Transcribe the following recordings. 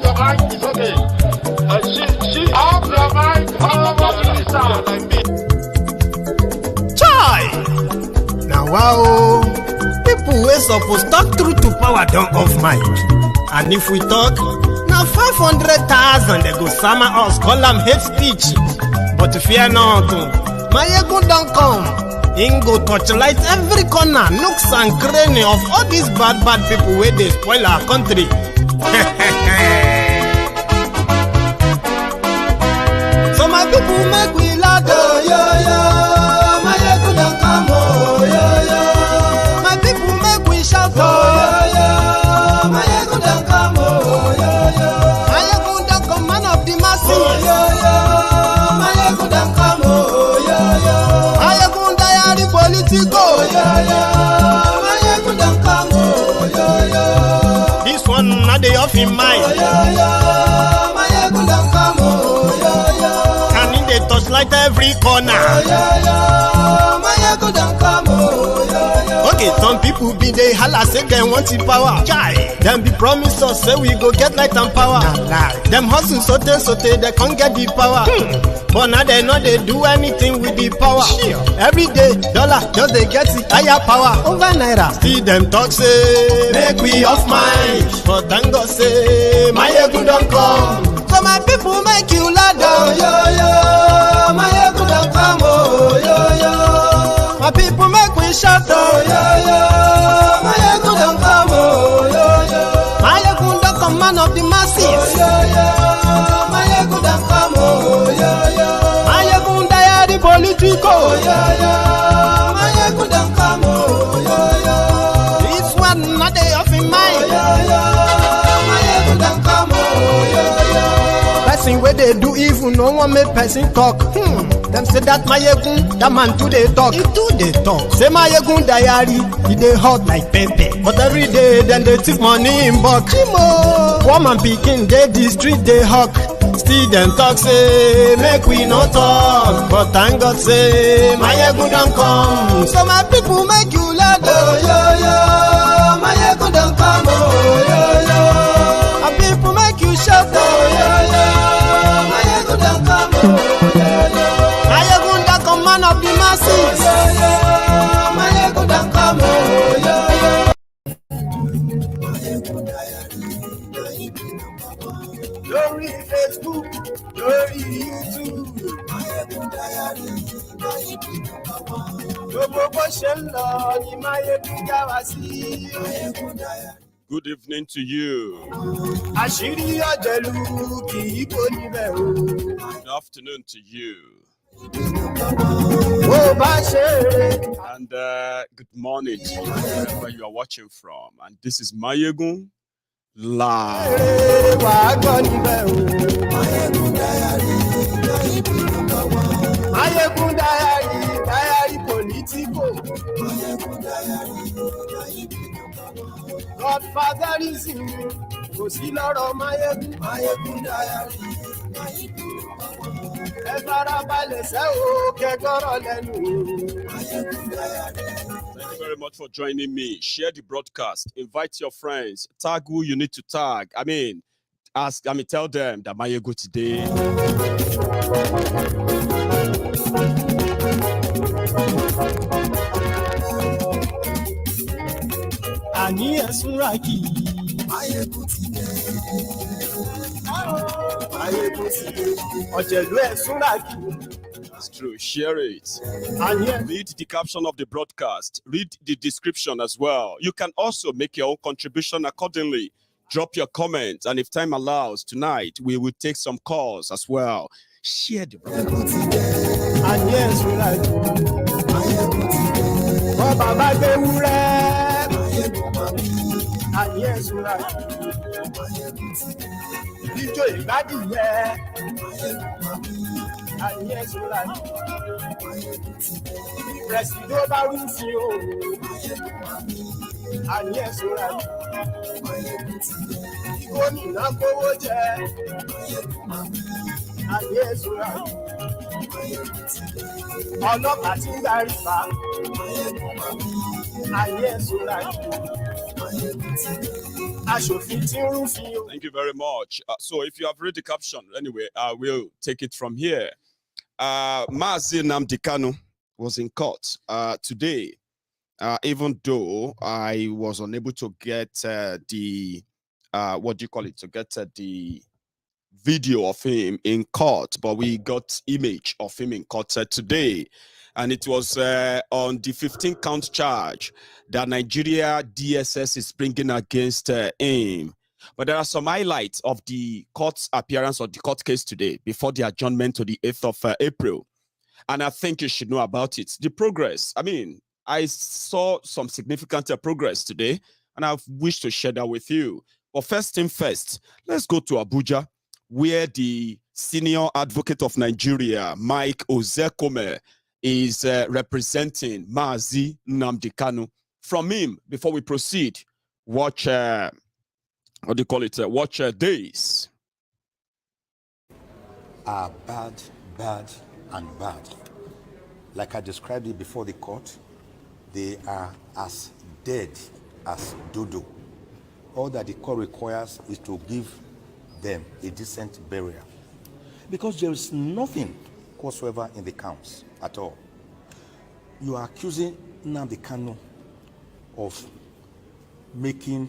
your mic, it's okay. Off your mic, Chai! Now wow, people wey suppose talk truth to power don't off mic. And if we talk, now 500,000 they go summer us, call them hate speech. But fear not, Maiyegun don't come. He go torchlight every corner, nooks and cranny of all these bad people where they spoil our country. So my people make we laugh, oh, yo, yo. Maiyegun don't come, oh, yo, yo. My people make we shout, oh, yo, yo. Maiyegun don't come, oh, yo, yo. Maiyegun don't come, man of the masses, oh, yo, yo. Maiyegun don't come, oh, yo, yo. Maiyegun Kyari Politico, oh, yo, yo. Maiyegun don't come, oh, yo, yo. This one not the off in mind, oh, yo, yo. Maiyegun don't come, oh, yo, yo. Can in the touchlight every corner, oh, yo, yo. Maiyegun don't come, oh, yo, yo. Okay, some people be they holla say they want the power. Chai, them be promise us say we go get light and power. Them hustle sote they can't get the power. But now they know they do anything with the power. Every day, dollar just they get the higher power over naira. See them talk say make we off mind, but thank God say Maiyegun don't come. So my people make you loud, oh, yo, yo. Maiyegun don't come, oh, yo, yo. My people make we shout, oh, yo, yo. Maiyegun don't come, oh, yo, yo. Maiyegun don't come, man of the masses, oh, yo, yo. Maiyegun don't come, oh, yo, yo. Maiyegun Kyari Politico, oh, yo, yo. Maiyegun don't come, oh, yo, yo. This one not they off in mind, oh, yo, yo. Maiyegun don't come, oh, yo, yo. Person where they do evil, no one make person talk. Them say that Maiyegun, that man too they talk. He too they talk. Say Maiyegun Kyari, he they hot like pepper. But every day then they take money in bulk. Poor man picking, they the street they hawk. Still them talk say make we no talk. But thank God say Maiyegun don't come. So my people make you loud, oh, yo, yo. Maiyegun don't come, oh, yo, yo. My people make you shout, oh, yo, yo. Maiyegun don't come, oh, yo, yo. Maiyegun don't come, man of the masses, oh, yo, yo. Maiyegun don't come, oh, yo, yo. Lórí Facebook, lórí YouTube, gbogbo bó ṣe ń lọ ni Maiyegun já wa sí. Good evening to you. Àṣírí ọ̀jẹ̀lú kì í kó níbẹ̀ o. Good afternoon to you. Bó bá ṣe é. And good morning to you, wherever you are watching from. And this is Maiyegun live. Wàá gbọ́ níbẹ̀ o. Maiyegun Kyari, Maiyegun Kyari, Kyari Politico. Godfatherism kò sí lọ́rọ̀ Maiyegun. Maiyegun Kyari. Ẹ farabalẹ̀ sẹ́ o kẹ́kọ̀rọ̀ lẹ́nu. Thank you very much for joining me. Share the broadcast. Invite your friends. Tag who you need to tag. Tell them that Maiyegun today. Àní ẹ̀sùn rà kì í. Maiyegun ti dé. Maiyegun ti dé. Ọ̀jẹ̀lú ẹ̀sùn rà kì í. That's true. Share it. Read the caption of the broadcast. Read the description as well. You can also make your own contribution accordingly. Drop your comments, and if time allows, tonight we will take some calls as well. Share the broadcast. And yes, we like you. Oh, Baba, they will and yes, we like you. DJ, Daddy, yeah. And yes, we like you. President Barusio. And yes, we like you. Igoni Nakoje. And yes, we like you. Ọlọ́pàá tí ń darí fa. And yes, we like you. Thank you very much. So if you have read the caption, anyway, I will take it from here. Mazi Nnamdi Kanu was in court today, even though I was unable to get the video of him in court, but we got image of him in court today. And it was on the 15-count charge that Nigeria DSS is bringing against him. But there are some highlights of the court's appearance or the court case today before the adjournment to the 8th of April. And I think you should know about it. The progress, I mean, I saw some significant progress today, and I wish to share that with you. But first thing first, let's go to Abuja, where the senior advocate of Nigeria, Mike Ozekome, is representing Mazi Nnamdi Kanu. From him, before we proceed, watch, watch this. Are bad, and bad. Like I described it before the court, they are as dead as dodo. All that the court requires is to give them a decent burial. Because there is nothing whatsoever in the counts at all. You are accusing Nnamdi Kanu of making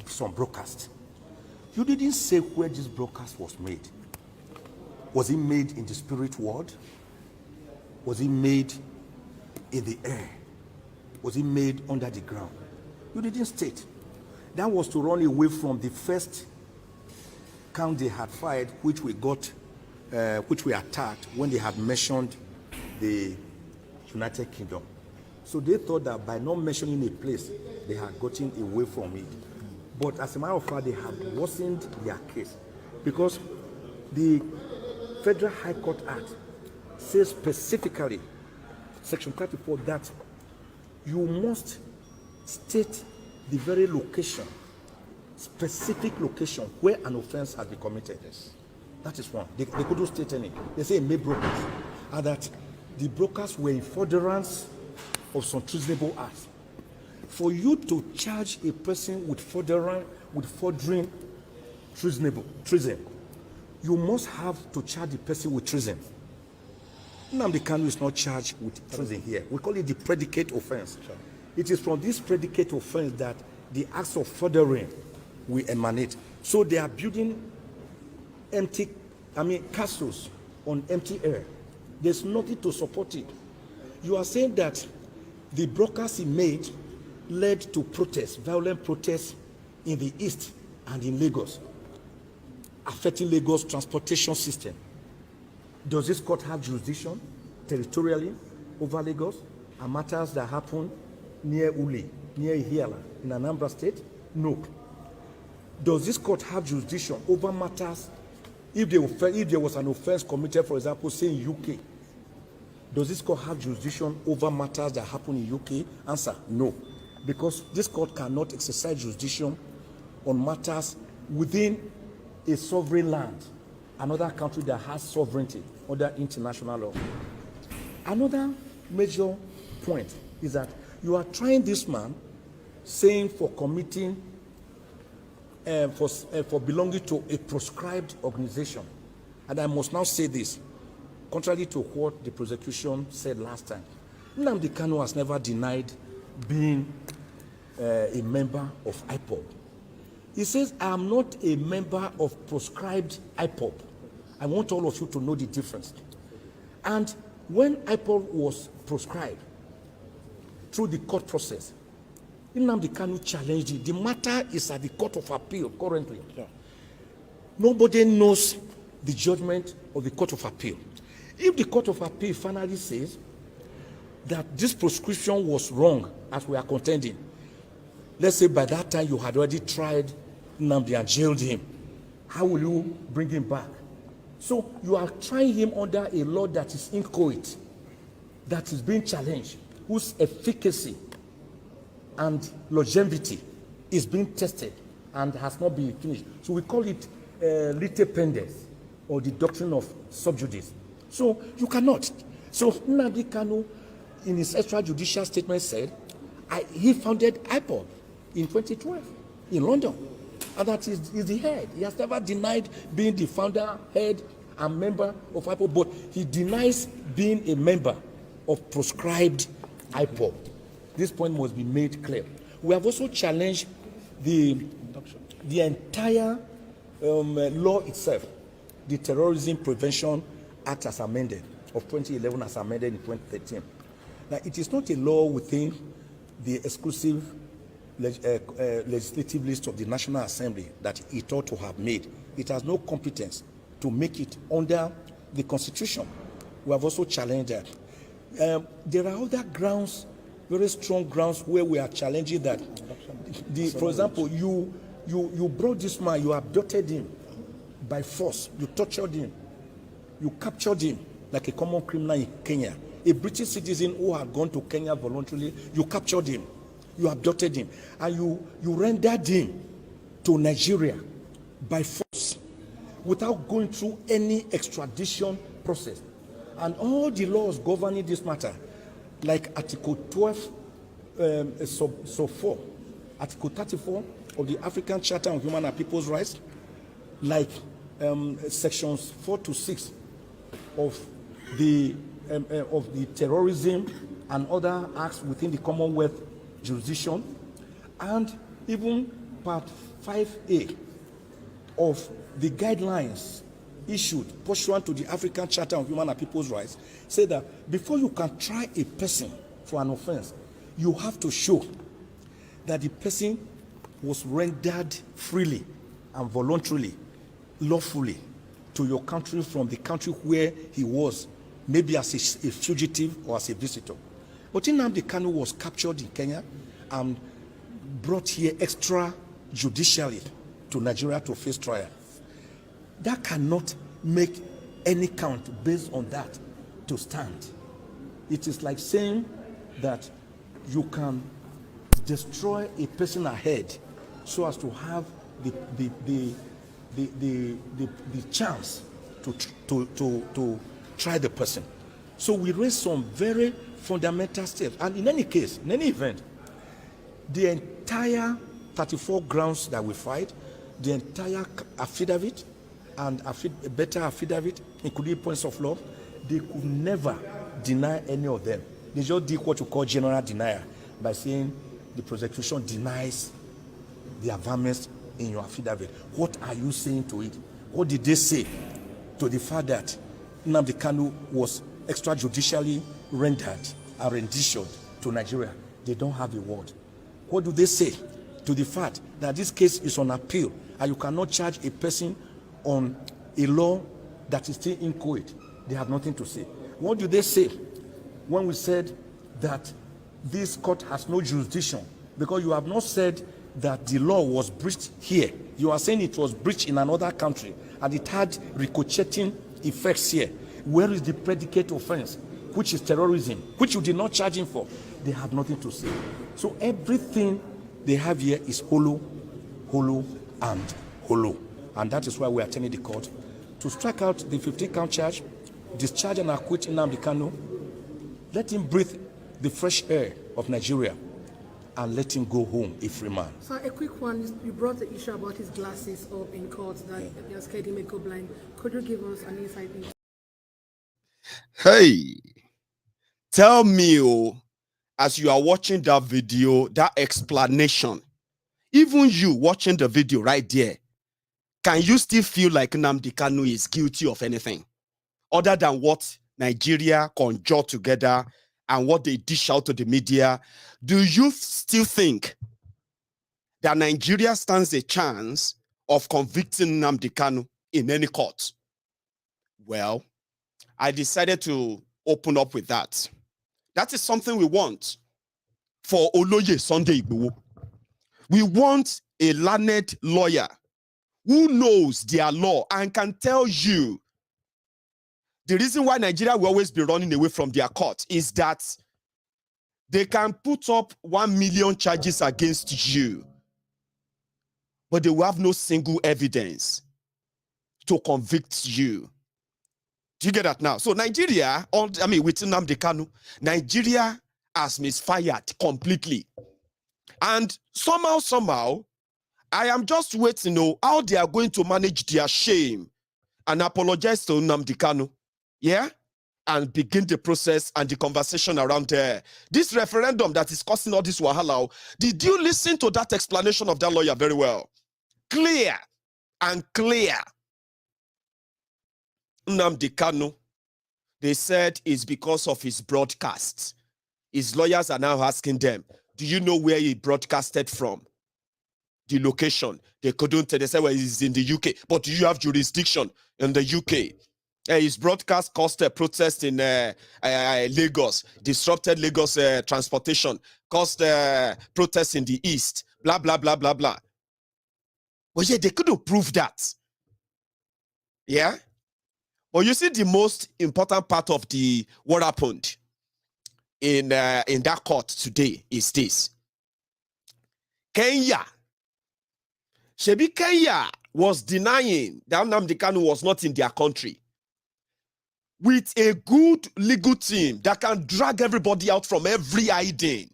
some broadcast. You didn't say where this broadcast was made. Was it made in the spirit world? Was it made in the air? Was it made under the ground? You didn't state. That was to run away from the first count they had fired, which we attacked when they had mentioned the United Kingdom. So they thought that by not mentioning a place, they had gotten away from it. But as a matter of fact, they have worsened their case, because the Federal High Court Act says specifically, Section 34, that you must state the very location, specific location where an offense has been committed. Yes. That is one. They couldn't state any. They say made brokers, and that the brokers were in furtherance of some treasonable acts. For you to charge a person with furthering treason, you must have to charge the person with treason. Nnamdi Kanu is not charged with treason here. We call it the predicate offense. Sure. It is from this predicate offense that the acts of furthering will emanate. So they are building castles on empty air. There's nothing to support it. You are saying that the broadcast he made led to protests, violent protests in the east and in Lagos, affecting Lagos' transportation system. Does this court have jurisdiction territorially over Lagos and matters that happen near Uli, near Ihiala, in Anambra State? No. Does this court have jurisdiction over matters if there was an offense committed, for example, say in UK? Does this court have jurisdiction over matters that happen in UK? Answer, no. Because this court cannot exercise jurisdiction on matters within a sovereign land, another country that has sovereignty under international law. Another major point is that you are trying this man, saying for committing, for belonging to a proscribed organization. And I must now say this, contrary to what the prosecution said last time. Nnamdi Kanu has never denied being a member of IPOB. He says, I am not a member of proscribed IPOB. I want all of you to know the difference. And when IPOB was proscribed through the court process, Nnamdi Kanu challenged it. The matter is at the Court of Appeal currently. Yeah. Nobody knows the judgment of the Court of Appeal. If the Court of Appeal finally says that this proscription was wrong, as we are contending, let's say by that time you had already tried Nnamdi and jailed him, how will you bring him back? So you are trying him under a law that is inchoate, that is being challenged, whose efficacy and longevity is being tested and has not been finished. So we call it lite pendens, or the doctrine of sub judice. So you cannot. So Nnamdi Kanu, in his extrajudicial statement, said he founded IPOB. in 2012 in London. And that is the head. He has never denied being the founder, head, and member of IPOB, but he denies being a member of proscribed IPOB. This point must be made clear. We have also challenged the entire law itself, the Terrorism Prevention Act as amended of 2011 as amended in 2013. Now, it is not a law within the exclusive legislative list of the National Assembly that it ought to have made. It has no competence to make it under the Constitution. We have also challenged that. There are other grounds, very strong grounds, where we are challenging that. For example, you brought this man, you abducted him by force, you tortured him, you captured him like a common criminal in Kenya. A British citizen who had gone to Kenya voluntarily, you captured him, you abducted him, and you rendered him to Nigeria by force without going through any extradition process. And all the laws governing this matter, like Article 12, sub 4, Article 34 of the African Charter on Human and People's Rights, like sections 4 to 6 of the terrorism and other acts within the Commonwealth jurisdiction, and even Part 5A of the guidelines issued pursuant to the African Charter on Human and People's Rights, say that before you can try a person for an offense, you have to show that the person was rendered freely and voluntarily, lawfully, to your country from the country where he was, maybe as a fugitive or as a visitor. But Nnamdi Kanu was captured in Kenya and brought here extrajudicially to Nigeria to face trial. That cannot make any count based on that to stand. It is like saying that you can destroy a person ahead so as to have the chance to try the person. So we raise some very fundamental steps. And in any case, in any event, the entire 34 grounds that we fight, the entire affidavit and a better affidavit, including points of law, they could never deny any of them. They just did what you call general denial by saying the prosecution denies the affirmance in your affidavit. What are you saying to it? What did they say to the fact that Nnamdi Kanu was extrajudicially rendered and renditioned to Nigeria? They don't have a word. What do they say to the fact that this case is on appeal and you cannot charge a person on a law that is still inchoate? They have nothing to say. What do they say when we said that this court has no jurisdiction? Because you have not said that the law was breached here. You are saying it was breached in another country and it had ricocheting effects here. Where is the predicate offense, which is terrorism, which you did not charge him for? They have nothing to say. So everything they have here is hollow, hollow, and hollow. And that is why we are telling the court to strike out the 15-count charge, discharge and acquit Nnamdi Kanu, let him breathe the fresh air of Nigeria, and let him go home a free man. So a quick one, you brought the issue about his glasses up in court that you're scared he may go blind. Could you give us an insight into? Hey, tell me, as you are watching that video, that explanation, even you watching the video right there, can you still feel like Nnamdi Kanu is guilty of anything other than what Nigeria conjured together and what they dish out to the media? Do you still think that Nigeria stands a chance of convicting Nnamdi Kanu in any court? Well, I decided to open up with that. That is something we want for Oloye Sunday Igboho. We want a learned lawyer who knows their law and can tell you the reason why Nigeria will always be running away from their court is that they can put up 1 million charges against you, but they will have no single evidence to convict you. Do you get that now? So Nigeria, with Nnamdi Kanu, Nigeria has misfired completely. And somehow, I am just waiting to know how they are going to manage their shame and apologize to Nnamdi Kanu. Yeah? And begin the process and the conversation around there. This referendum that is causing all this wahala, did you listen to that explanation of that lawyer very well? Clear and clear. Nnamdi Kanu, they said it's because of his broadcasts. His lawyers are now asking them, do you know where he broadcasted from? The location. They couldn't tell. They said, well, he's in the UK. But do you have jurisdiction in the UK? His broadcast caused a protest in Lagos, disrupted Lagos transportation, caused protests in the East, blah, blah, blah, blah, blah. But yeah, they couldn't prove that. Yeah? But you see, the most important part of what happened in that court today is this. Kenya was denying that Nnamdi Kanu was not in their country with a good legal team that can drag everybody out from every hiding.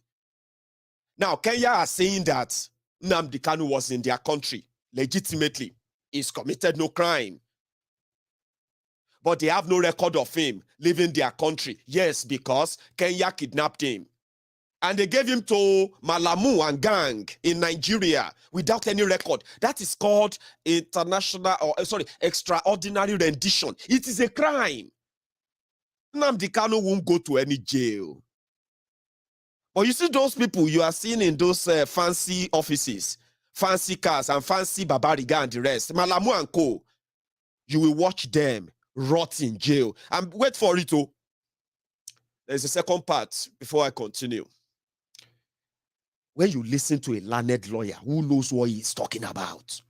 Now, Kenya are saying that Nnamdi Kanu was in their country legitimately. He's committed no crime. But they have no record of him leaving their country. Yes, because Kenya kidnapped him. And they gave him to Malamu and gang in Nigeria without any record. That is called extraordinary rendition. It is a crime. Nnamdi Kanu won't go to any jail. But you see those people you are seeing in those fancy offices, fancy cars and fancy Babariga and the rest, Malamu and co, you will watch them rot in jail. And wait for it, oh. There's a second part before I continue. When you listen to a learned lawyer who knows what he's talking about,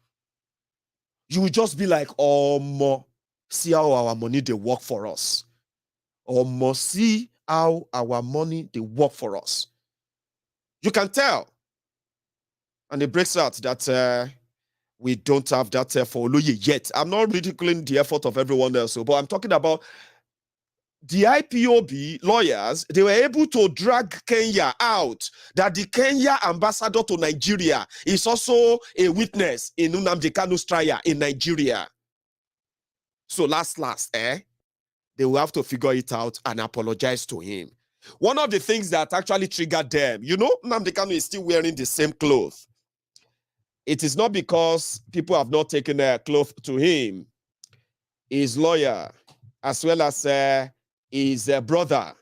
you will just be like, oh, see how our money they work for us. Or see how our money they work for us. You can tell. And it breaks out that we don't have that for Oluye yet. I'm not ridiculing the effort of everyone else, but I'm talking about the IPOB lawyers. They were able to drag Kenya out, that the Kenya ambassador to Nigeria is also a witness in Nnamdi Kanu's trial in Nigeria. So last, they will have to figure it out and apologize to him. One of the things that actually triggered them, you know, Nnamdi Kanu is still wearing the same clothes. It is not because people have not taken their clothes to him. His lawyer, as well as his brother,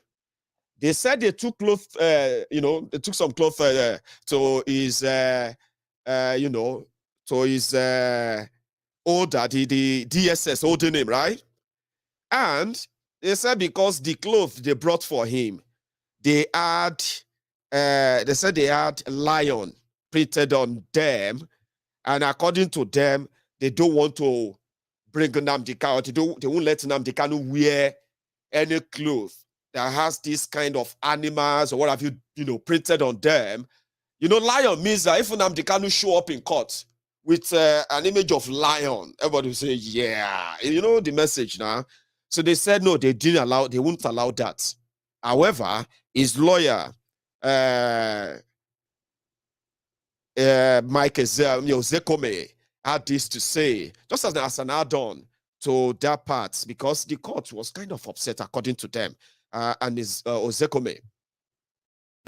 they said they took clothes, they took some clothes to his, to his older, the DSS older name, right? And they said because the clothes they brought for him, they said they had lion printed on them, and according to them, they don't want to bring Nnamdi Kanu. They won't let Nnamdi Kanu wear any clothes that has this kind of animals or what have you, printed on them. You know, lion means that if Nnamdi Kanu show up in court with an image of lion, everybody will say, yeah, you know the message now. So they said no, they wouldn't allow that. However, his lawyer, Mike Zekome, had this to say, just as an add-on to that part, because the court was kind of upset, according to them, and his Ozekome.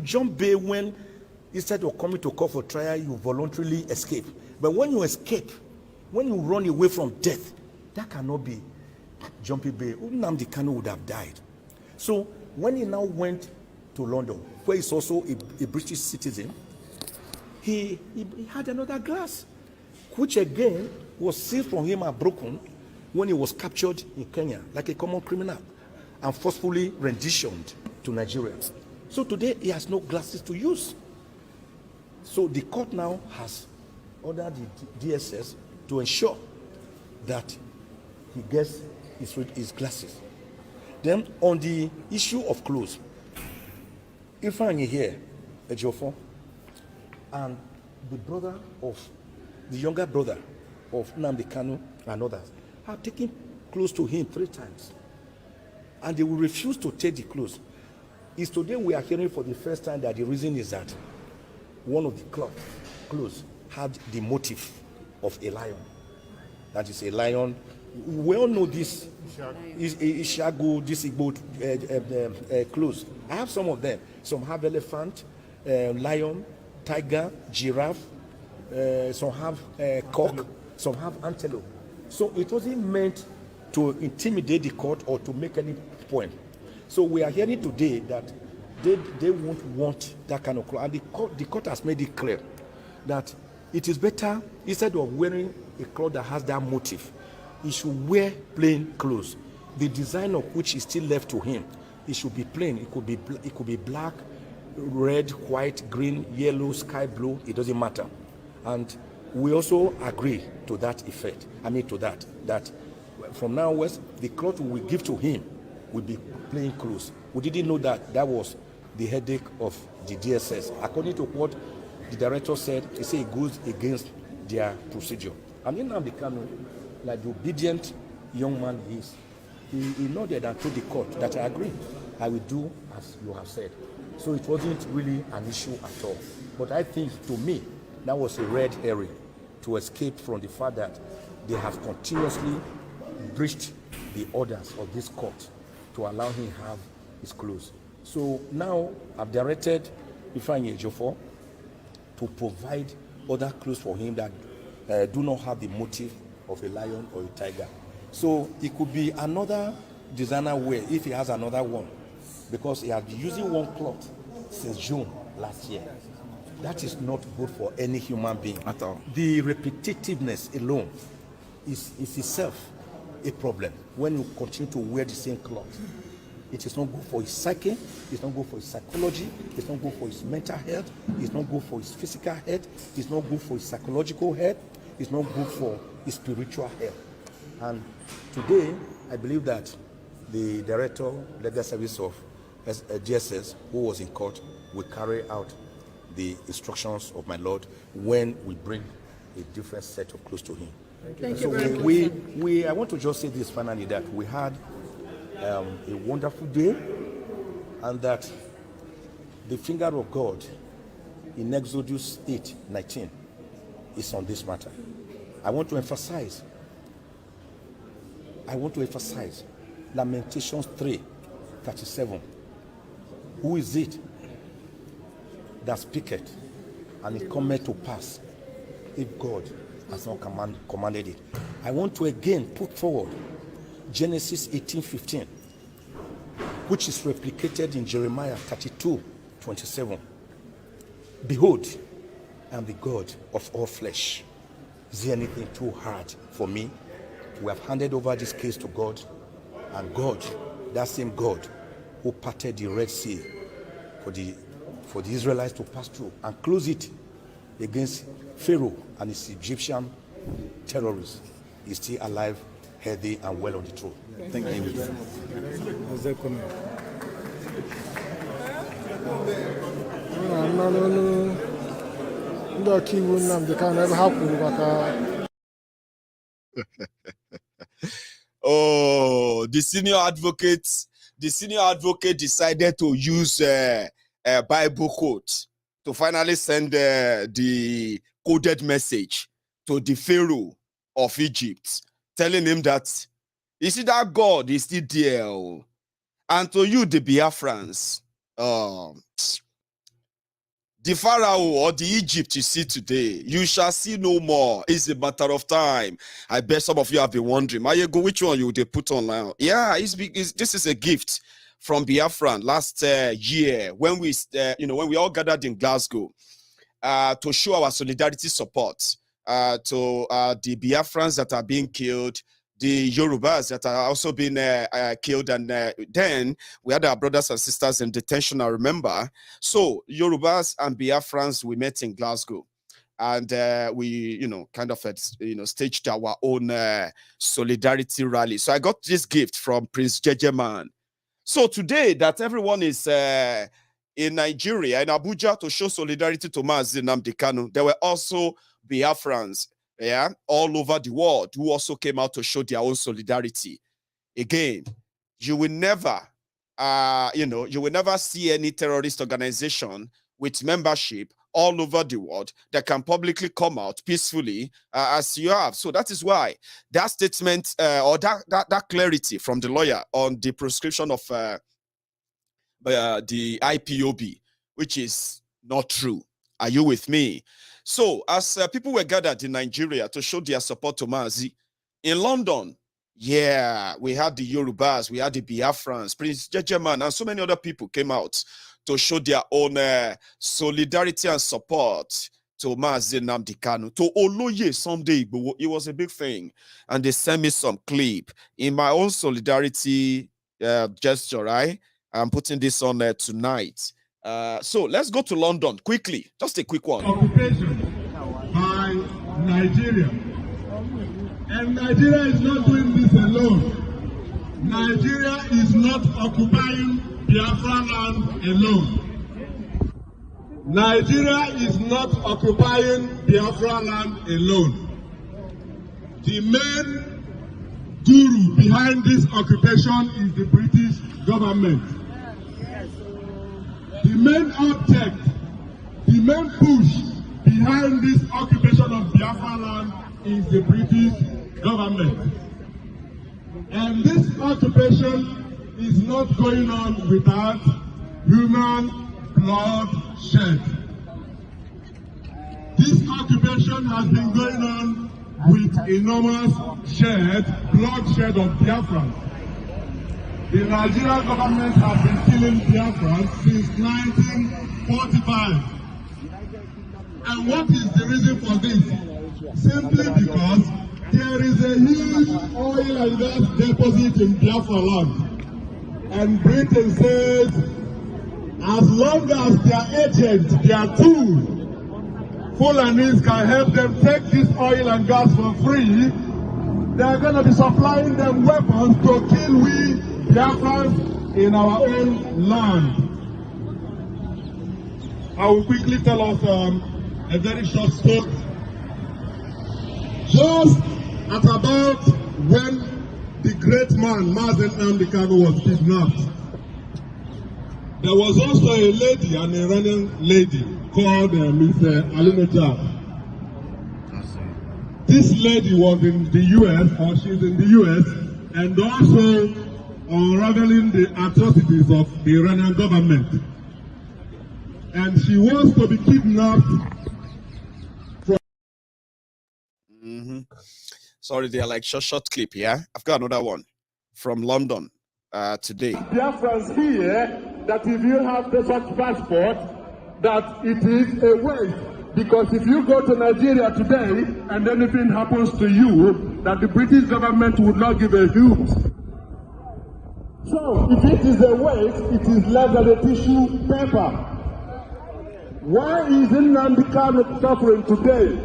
John Bay, when instead of coming to court for trial, you voluntarily escape. But when you escape, when you run away from death, that cannot be Jumpy Bay. Nnamdi Kanu would have died. So when he now went to London, where he's also a British citizen, he had another glass, which again was seized from him and broken when he was captured in Kenya like a common criminal and forcefully renditioned to Nigeria. So today he has no glasses to use. So the court now has ordered the DSS to ensure that he gets his glasses. Then on the issue of clothes, Ifeanyi here, Ejiofor, and the younger brother of Nnamdi Kanu and others have taken clothes to him 3 times. And they will refuse to take the clothes. It's today we are hearing for the first time that the reason is that one of the clothes had the motif of a lion. That is a lion. We all know this. Ishago, this Igboho clothes. I have some of them. Some have elephant, lion, tiger, giraffe. Some have cock. Some have antelope. So it wasn't meant to intimidate the court or to make any point. So we are hearing today that they won't want that kind of cloth. And the court has made it clear that it is better, instead of wearing a cloth that has that motif, he should wear plain clothes. The design of which is still left to him, it should be plain. It could be black, red, white, green, yellow, sky blue. It doesn't matter. And we also agree to that effect. That from now onwards, the cloth we give to him will be plain clothes. We didn't know that was the headache of the DSS. According to what the director said, he said it goes against their procedure. And Nnamdi Kanu, like the obedient young man he is, he nodded and told the court that I agree. I will do as you have said. So it wasn't really an issue at all. But I think, to me, that was a red herring to escape from the fact that they have continuously breached the orders of this court to allow him to have his clothes. So now I've directed Ifeanyi Ejiofor to provide other clothes for him that do not have the motif of a lion or a tiger. So it could be another designer wear if he has another one, because he has been using one cloth since June last year. That is not good for any human being at all. The repetitiveness alone is itself a problem when you continue to wear the same cloth. It is not good for his psyche, it's not good for his psychology, it's not good for his mental health, it's not good for his physical health, it's not good for his psychological health, it's not good for his spiritual health. And today, I believe that the Director, Legal Service of DSS, who was in court, will carry out the instructions of my Lord when we bring a different set of clothes to him. Thank So I want to just say this finally, that we had a wonderful day, and that the finger of God in Exodus 8:19 is on this matter. I want to emphasize Lamentations 3:37. Who is it that speaketh, and it cometh to pass, if God has not commanded it? I want to again put forward Genesis 18:15, which is replicated in Jeremiah 32:27. Behold, I am the God of all flesh. Is there anything too hard for me? We have handed over this case to God, and God, that same God who parted the Red Sea for the Israelites to pass through and close it against Pharaoh and his Egyptian terrorists, is still alive, healthy, and well on the throne. Thank you. Oh, the senior advocate decided to use a Bible quote to finally send the coded message to the Pharaoh of Egypt, telling him that, you see, that God is still there. And to you, the Biafrans, the Pharaoh or the Egypt you see today, you shall see no more. It's a matter of time. I bet some of you have been wondering, Maiyegun, which one you they put on now? Yeah, this is a gift from Biafran last year when we, when we all gathered in Glasgow to show our solidarity support to the Biafrans that are being killed, the Yorubas that are also being killed, and then we had our brothers and sisters in detention, I remember. So Yorubas and Biafrans, we met in Glasgow, and we, kind of, staged our own solidarity rally. So I got this gift from Prince Jejeman. So today that everyone is in Nigeria, in Abuja, to show solidarity to Mazi Nnamdi Kanu, there were also Biafrans, all over the world, who also came out to show their own solidarity. Again, you will never, you will never see any terrorist organization with membership all over the world that can publicly come out peacefully as you have. So that is why that statement or that clarity from the lawyer on the prescription of the IPOB, which is not true. Are you with me? So as people were gathered in Nigeria to show their support to Mazi, in London, yeah, we had the Yorubas, we had the Biafrans, Prince Jejeman, and so many other people came out to show their own solidarity and support to Mazi Nnamdi Kanu, to Oloye Sunday Igboho. It was a big thing. And they sent me some clip in my own solidarity gesture, right? I'm putting this on tonight. So let's go to London quickly. Just a quick one. Occupation by Nigeria. And Nigeria is not doing this alone. Nigeria is not occupying Biafra land alone. Nigeria is not occupying Biafra land alone. The main guru behind this occupation is the British government. The main object, the main push behind this occupation of Biafra land is the British government. And this occupation is not going on without human blood shed. This occupation has been going on with enormous bloodshed of Biafrans. The Nigerian government has been killing Biafrans since 1945. And what is the reason for this? Simply because there is a huge oil and gas deposit in Biafra land. And Britain says, as long as their agent, their tool, Fulanis can help them take this oil and gas for free, they are going to be supplying them weapons to kill we Biafrans in our own land. I will quickly tell us a very short story. Just at about when the great man, Mazi Nnamdi Kanu, was kidnapped, there was also a lady, an Iranian lady, called Ms. Alinejad. This lady was in the US, or she's in the US, and also unraveling the atrocities of the Iranian government. And she was to be kidnapped from... Sorry, they are like short clip here. I've got another one from London today. Biafrans here that if you have the such passport, that it is a waste. Because if you go to Nigeria today and anything happens to you, that the British government would not give a hoot. So, if it is a waste, it is less than a tissue paper. Why is Nnamdi Kanu suffering today?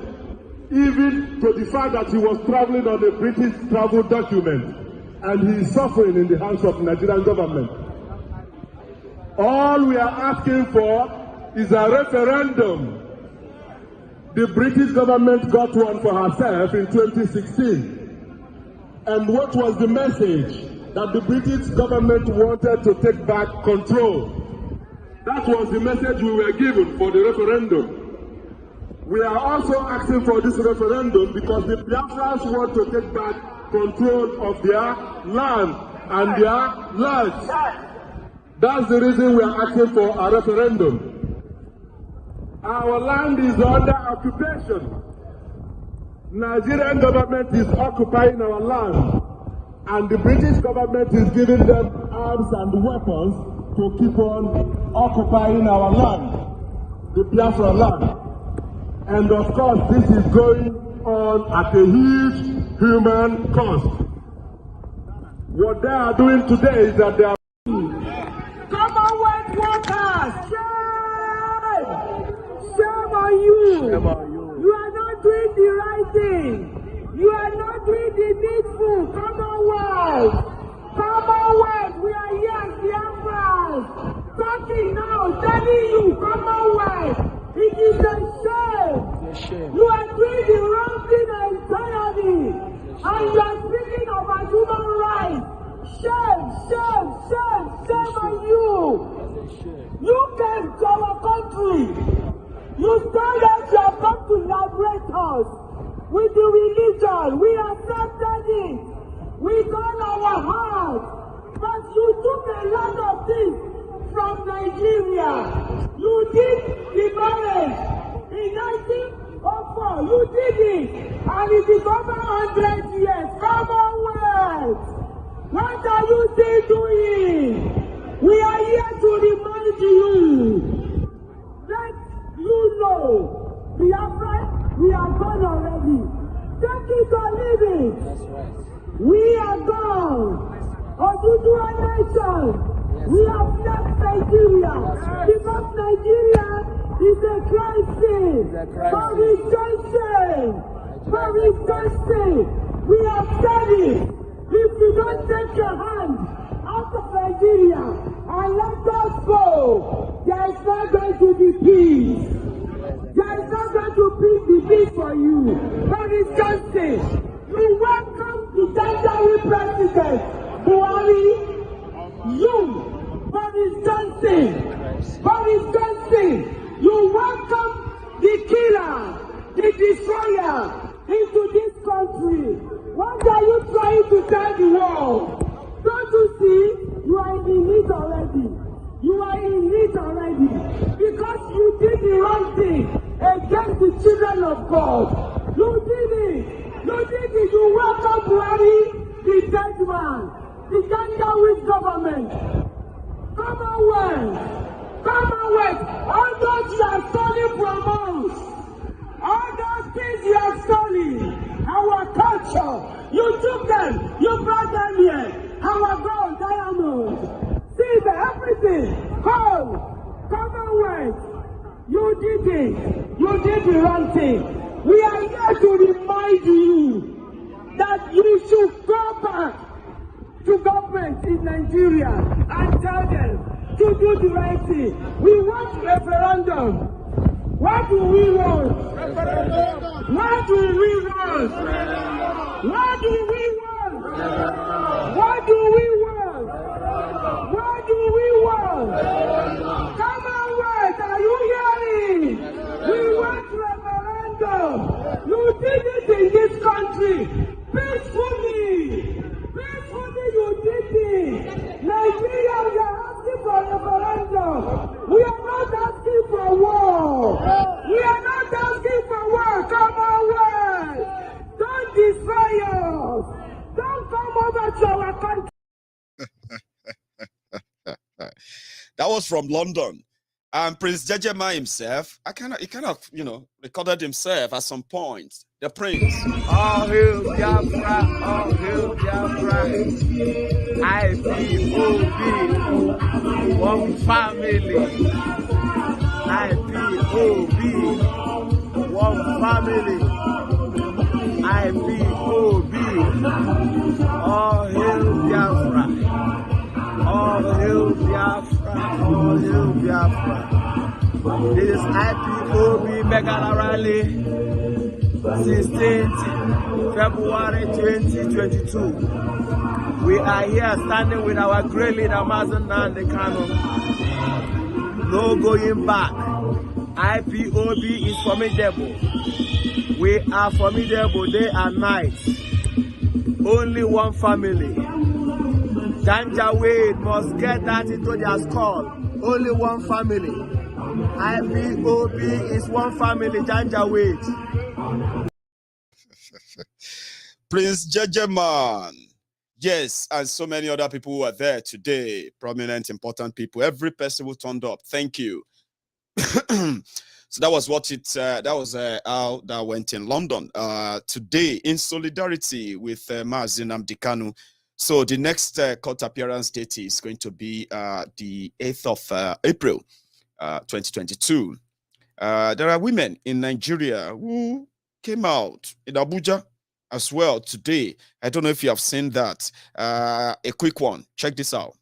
Even to the fact that he was traveling on a British travel document, and he is suffering in the hands of the Nigerian government. All we are asking for is a referendum. The British government got one for herself in 2016. And what was the message? That the British government wanted to take back control. That was the message we were given for the referendum. We are also asking for this referendum because the Biafrans want to take back control of their land and their lives. That's the reason we are asking for a referendum. Our land is under occupation. Nigerian government is occupying our land. And the British government is giving them arms and weapons to keep on occupying our land, the Biafra land. And of course, this is going on at a huge human cost. What they are doing today is that they are... Commonwealth workers, shame! Shame on you! Shame on you. You are not doing the right thing. You are not doing the needful. Commonwealth! Commonwealth! We are here, Biafrans! Talking now, telling you, Commonwealth! It is a shame! You are doing the wrong thing entirely! And you are speaking about human rights! Shame! Shame! Shame! Shame on you! You came to our country! You told us you have come to liberate us with the religion. We accepted it with all our heart. But you took a lot of things from Nigeria. You did the marriage in 1904. You did it. And it is over 100 years. Commonwealth. What are you still doing? We are here to remind you. Let you know. Biafra, we are gone already. Take it or leave it. That's right. We are gone. Oduduwa nation. We have left Nigeria. Right. Because Nigeria is a crisis. For rejoicing. For rejoicing. We have said it. If you don't take your hand out of Nigeria and let us go, there is not going to be peace. There is not going to be peace for you. Boris Johnson, you welcome the Tanzania president, Buhari. You, Boris Johnson, you welcome the killer, the destroyer into this country. What are you trying to tell the world? Don't you see? You are in it already. You are in it already. Because you did the wrong thing against the children of God. You did it. You did it. You welcome Buhari, the dead man, the Janjaweed government. Commonwealth. All those you are stolen from us. All those things you are stolen. Our culture. You took them. You brought them here. Our gold, diamonds. Silver, everything. Gold. Commonwealth. You did it. You did the wrong thing. We are here to remind you that you should go back to government in Nigeria and tell them to do the right thing. We want referendum. What do we want? Referendum. What do we want? What do we want? What do we want? What do we want? Commonwealth, are you hearing? We want referendum. You did it in this country. Peacefully. Peacefully you did it. Nigeria, we are asking for referendum. We are not asking for war. We are not asking for war. Commonwealth. Don't destroy us. Don't come over to our country. That was from London. And Prince Jejema himself, he kind of, recorded himself at some point. The Prince. All hail Biafra, all hail Biafra. IPOB, one family. IPOB, one family. IPOB, all hail Biafra. All hail Biafra, all hail Biafra. This is IPOB Mega Rally, 16th February 2022. We are here standing with our great leader, Mazi Nnamdi Kanu. No going back. IPOB is formidable. We are formidable day and night. Only one family. Janjaweed must get that into their skull. Only one family. IPOB is one family, Janjaweed. Prince Jejema. Yes, and so many other people who are there today. Prominent, important people. Every person who turned up. Thank you. So that was what how that went in London today in solidarity with Mazi Nnamdi Kanu. So the next court appearance date is going to be the 8th of April, 2022. There are women in Nigeria who came out in Abuja as well today. I don't know if you have seen that. A quick one. Check this out.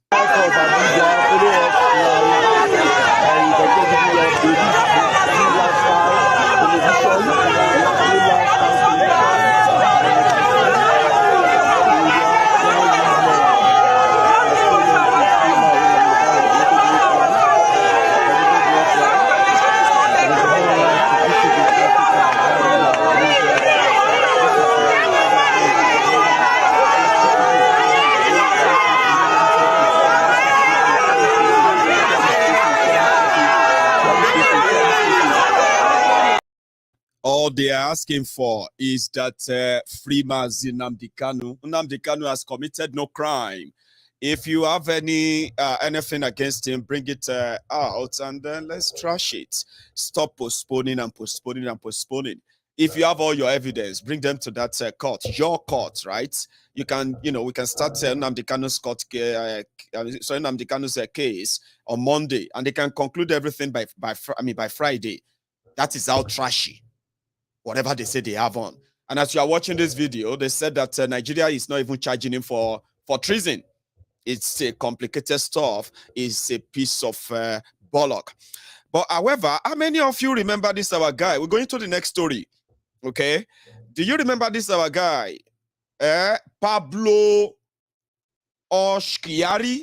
all they are asking for is that free Mazi Nnamdi Kanu. Nnamdi Kanu has committed no crime. If you have anything against him, bring it out and then let's trash it. Stop postponing and postponing and postponing. If you have all your evidence, bring them to that court, your court, right? You can, we can start Nnamdi Kanu's Nnamdi Kanu's case on Monday, and they can conclude everything by Friday. That is how trashy whatever they say they have on. And as you are watching this video, they said that Nigeria is not even charging him for treason. It's a complicated stuff. It's a piece of bollock. But however, how many of you remember this our guy? We're going to the next story. Okay. Do you remember this our guy? Pablo Kyari?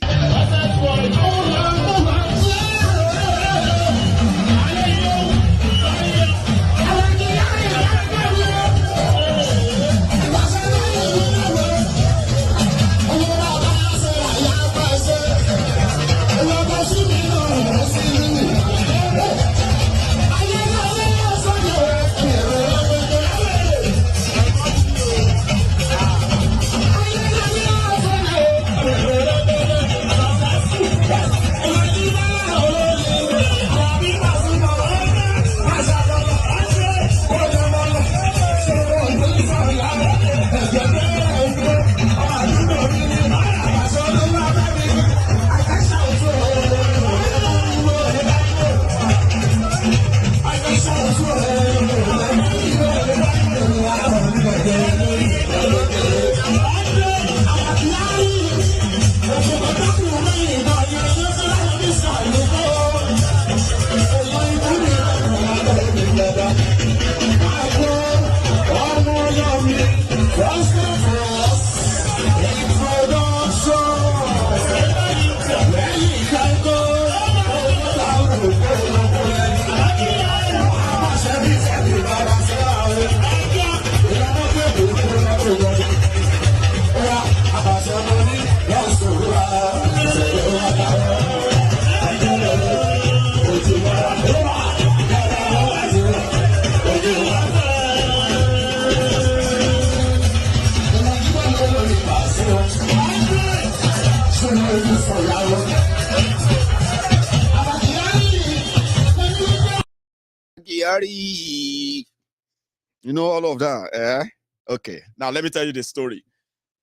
All of that. Okay. Now let me tell you the story.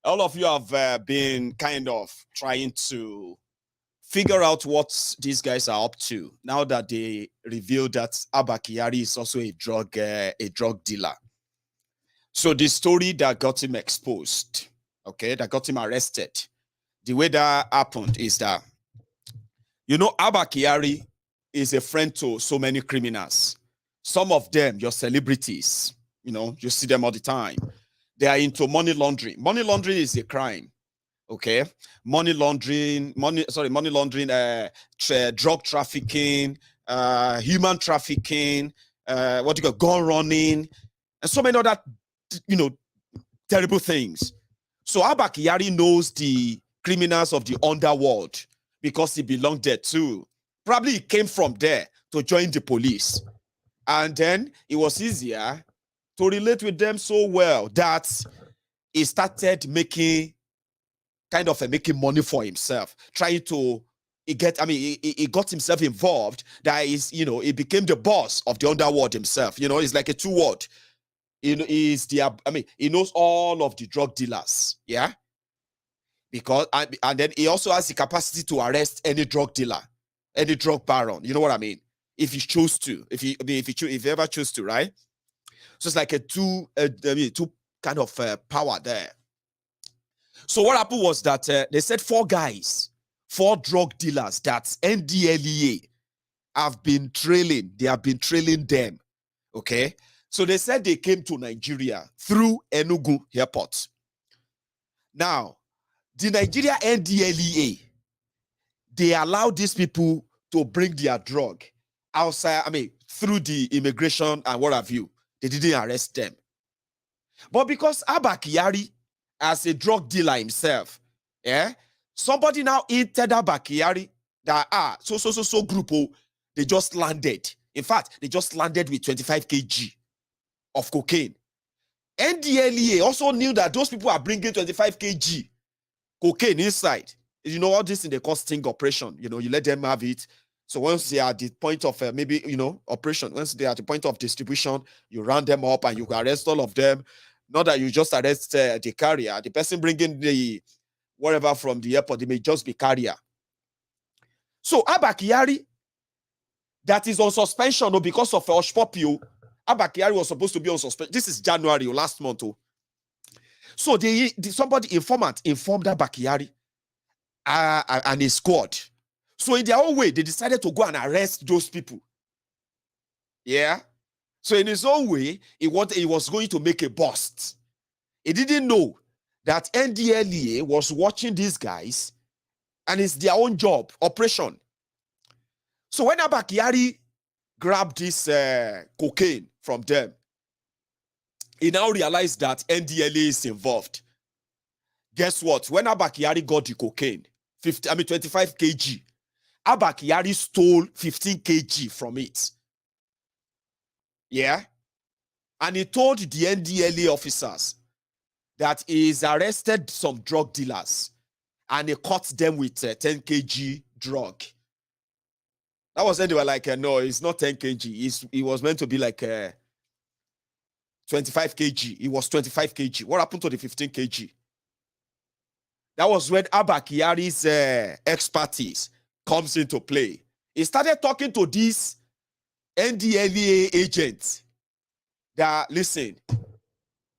All of you have been kind of trying to figure out what these guys are up to now that they revealed that Abba Kyari is also a drug dealer. So the story that got him exposed, okay, that got him arrested, the way that happened is that, Abba Kyari is a friend to so many criminals. Some of them, your celebrities, you see them all the time. They are into money laundering. Money laundering is a crime. Okay. Money laundering, drug trafficking, human trafficking, gun running, and so many other, terrible things. So Abba Kyari knows the criminals of the underworld because he belonged there too. Probably he came from there to join the police. And then it was easier to relate with them so well that he started making money for himself, he got himself involved. That is, he became the boss of the underworld himself. It's like a two-word. He knows all of the drug dealers. Yeah. Because, and then he also has the capacity to arrest any drug dealer, any drug baron. You know what I mean? If he chose to, if he ever chose to, right? So it's like a two kind of power there. So what happened was that they said 4 drug dealers that NDLEA have been trailing. They have been trailing them. Okay. So they said they came to Nigeria through Enugu airport. Now, the Nigeria NDLEA, they allowed these people to bring their drug outside, through the immigration and what have you. They didn't arrest them. But because Abba Kyari, as a drug dealer himself, somebody now entered Abba Kyari that, so group, they just landed. In fact, they just landed with 25 kg of cocaine. NDLEA also knew that those people are bringing 25 kg cocaine inside. You know, all this in the call sting operation. You know, you let them have it. So once they are at the point of maybe, you know, operation, once they are at the point of distribution, you round them up and you arrest all of them. Not that you just arrest the carrier. The person bringing the whatever from the airport, they may just be carrier. So Abba Kyari, that is on suspension because of Oshpopio. Abba Kyari was supposed to be on suspension. This is January, last month. So somebody informed Abba Kyari and his squad. So in their own way, they decided to go and arrest those people. Yeah. So in his own way, he was going to make a bust. He didn't know that NDLEA was watching these guys and it's their own job, operation. So when Abba Kyari grabbed this cocaine from them, he now realized that NDLEA is involved. Guess what? When Abba Kyari got the cocaine, 25 kg, Abba Kyari stole 15 kg from it. Yeah? And he told the NDLEA officers that he's arrested some drug dealers and he caught them with 10 kg drug. That was when they were like, no, it's not 10 kg. It was meant to be like 25 kg. It was 25 kg. What happened to the 15 kg? That was when Abba Kyari's expertise comes into play. He started talking to these NDLEA agents that, listen,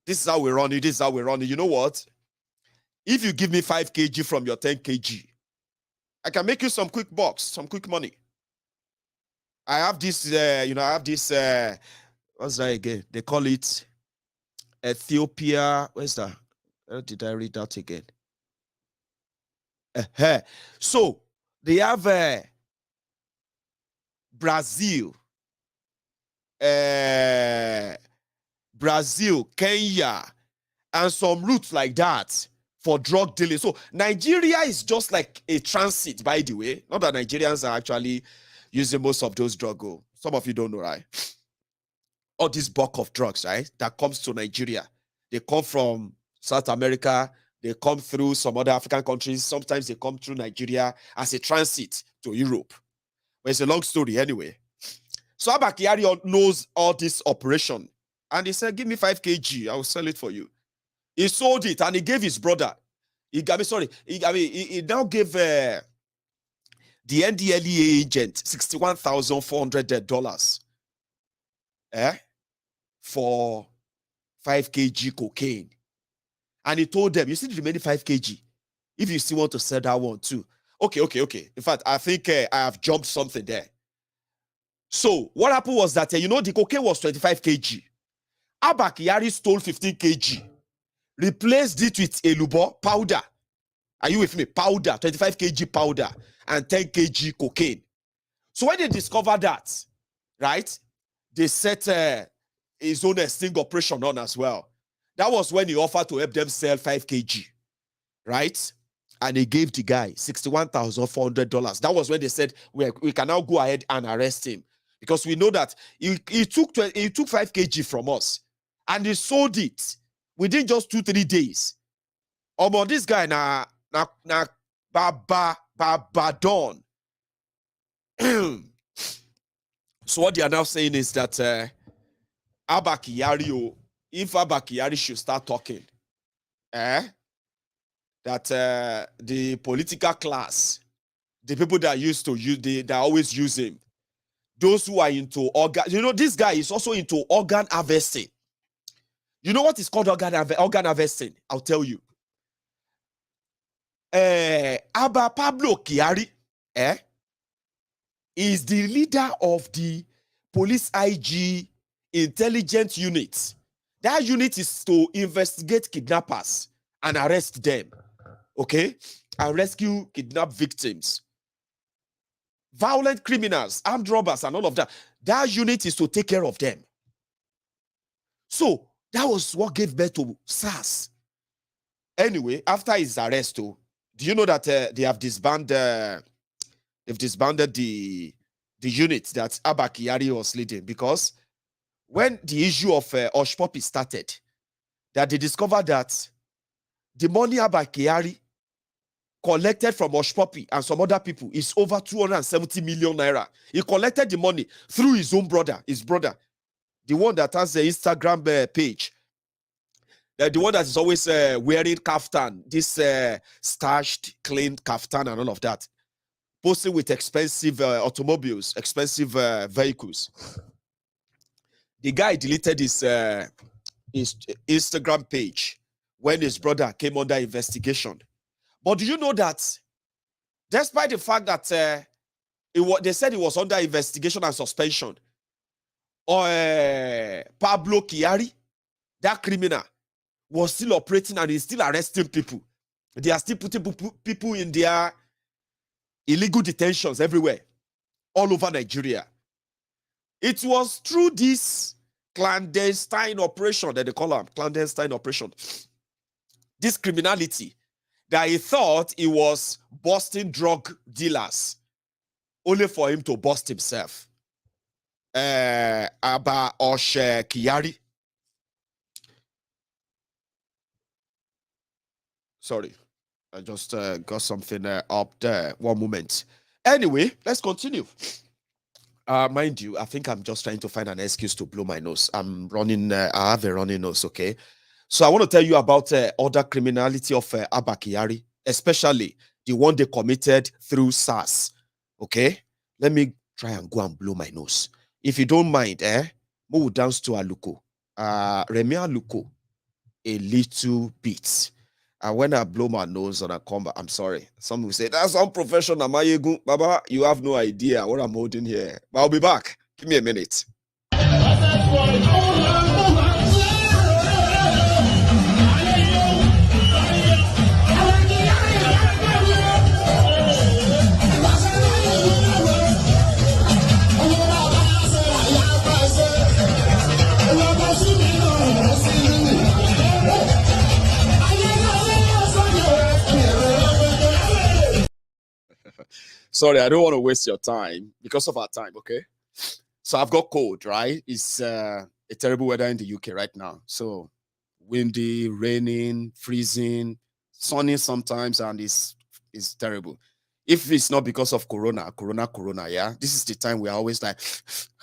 this is how we run it, this is how we run it. You know what? If you give me 5 kg from your 10 kg, I can make you some quick bucks, some quick money. I have this, I have this, what's that again? They call it Ethiopia. Where's that? Where did I read that again? So, they have Brazil, Kenya, and some routes like that for drug dealing. So Nigeria is just like a transit, by the way. Not that Nigerians are actually using most of those drugs. Some of you don't know, right? All this bulk of drugs, right, that comes to Nigeria. They come from South America. They come through some other African countries. Sometimes they come through Nigeria as a transit to Europe. But it's a long story anyway. So Abba Kyari knows all this operation. And he said, give me 5 kg. I will sell it for you. He sold it and he gave his brother. He now gave the NDLEA agent $61,400 for 5 kg cocaine. And he told them, you see the remaining 5 kg. If you still want to sell that one too. Okay. In fact, I think I have jumped something there. So what happened was that, the cocaine was 25 kg. Abba Kyari stole 15 kg. Replaced it with elubo powder. Are you with me? Powder, 25 kg powder and 10 kg cocaine. So when they discovered that, right, they set his own sting operation on as well. That was when he offered to help them sell 5 kg, right? And he gave the guy $61,400. That was when they said, we can now go ahead and arrest him. Because we know that he took 5 kg from us. And he sold it within just 2-3 days. This guy na Babadon. So what they are now saying is that Abba Kyari, if Abba Kyari should start talking, that the political class, the people that used to use, they always use him, those who are into organ, this guy is also into organ harvesting. You know what is called organ harvesting? I'll tell you. Abba Pablo Kyari is the leader of the police IG intelligence unit. That unit is to investigate kidnappers and arrest them, okay? And rescue kidnapped victims. Violent criminals, armed robbers, and all of that. That unit is to take care of them. So, that was what gave birth to SARS. Anyway, after his arrest, do you know that they have disbanded? They've disbanded the unit that Abba Kyari was leading, because when the issue of Hush Puppy started, that they discovered that the money Abba Kyari collected from Hush Puppy and some other people is over 270 million naira. He collected the money through his own brother, the one that has the Instagram page. The one that is always wearing kaftan, this starched, clean kaftan and all of that. Posting with expensive automobiles, expensive vehicles. The guy deleted his Instagram page when his brother came under investigation. But do you know that despite the fact that they said he was under investigation and suspension, Pablo Kyari, that criminal, was still operating and is still arresting people. They are still putting people in their illegal detentions everywhere, all over Nigeria. It was through this clandestine operation that they call them, clandestine operation, this criminality, that he thought he was busting drug dealers, only for him to bust himself. Abba Kyari. Sorry, I just got something up there. One moment. Anyway, let's continue. Mind you, I think I'm just trying to find an excuse to blow my nose. I'm running, I have a running nose, okay? So I want to tell you about other criminality of Abba Kyari, especially the one they committed through SARS, okay? Let me try and go and blow my nose. If you don't mind, move dance to Aluko. Remi Aluko a little bit. And when I blow my nose and I come back, I'm sorry. Some will say, that's unprofessional, Maiyegun. Baba, you have no idea what I'm holding here. But I'll be back. Give me a minute. Sorry, I don't want to waste your time because of our time, okay? So I've got cold, right? It's a terrible weather in the UK right now. So windy, raining, freezing, sunny sometimes, and it's terrible. If it's not because of corona, yeah? This is the time we're always like,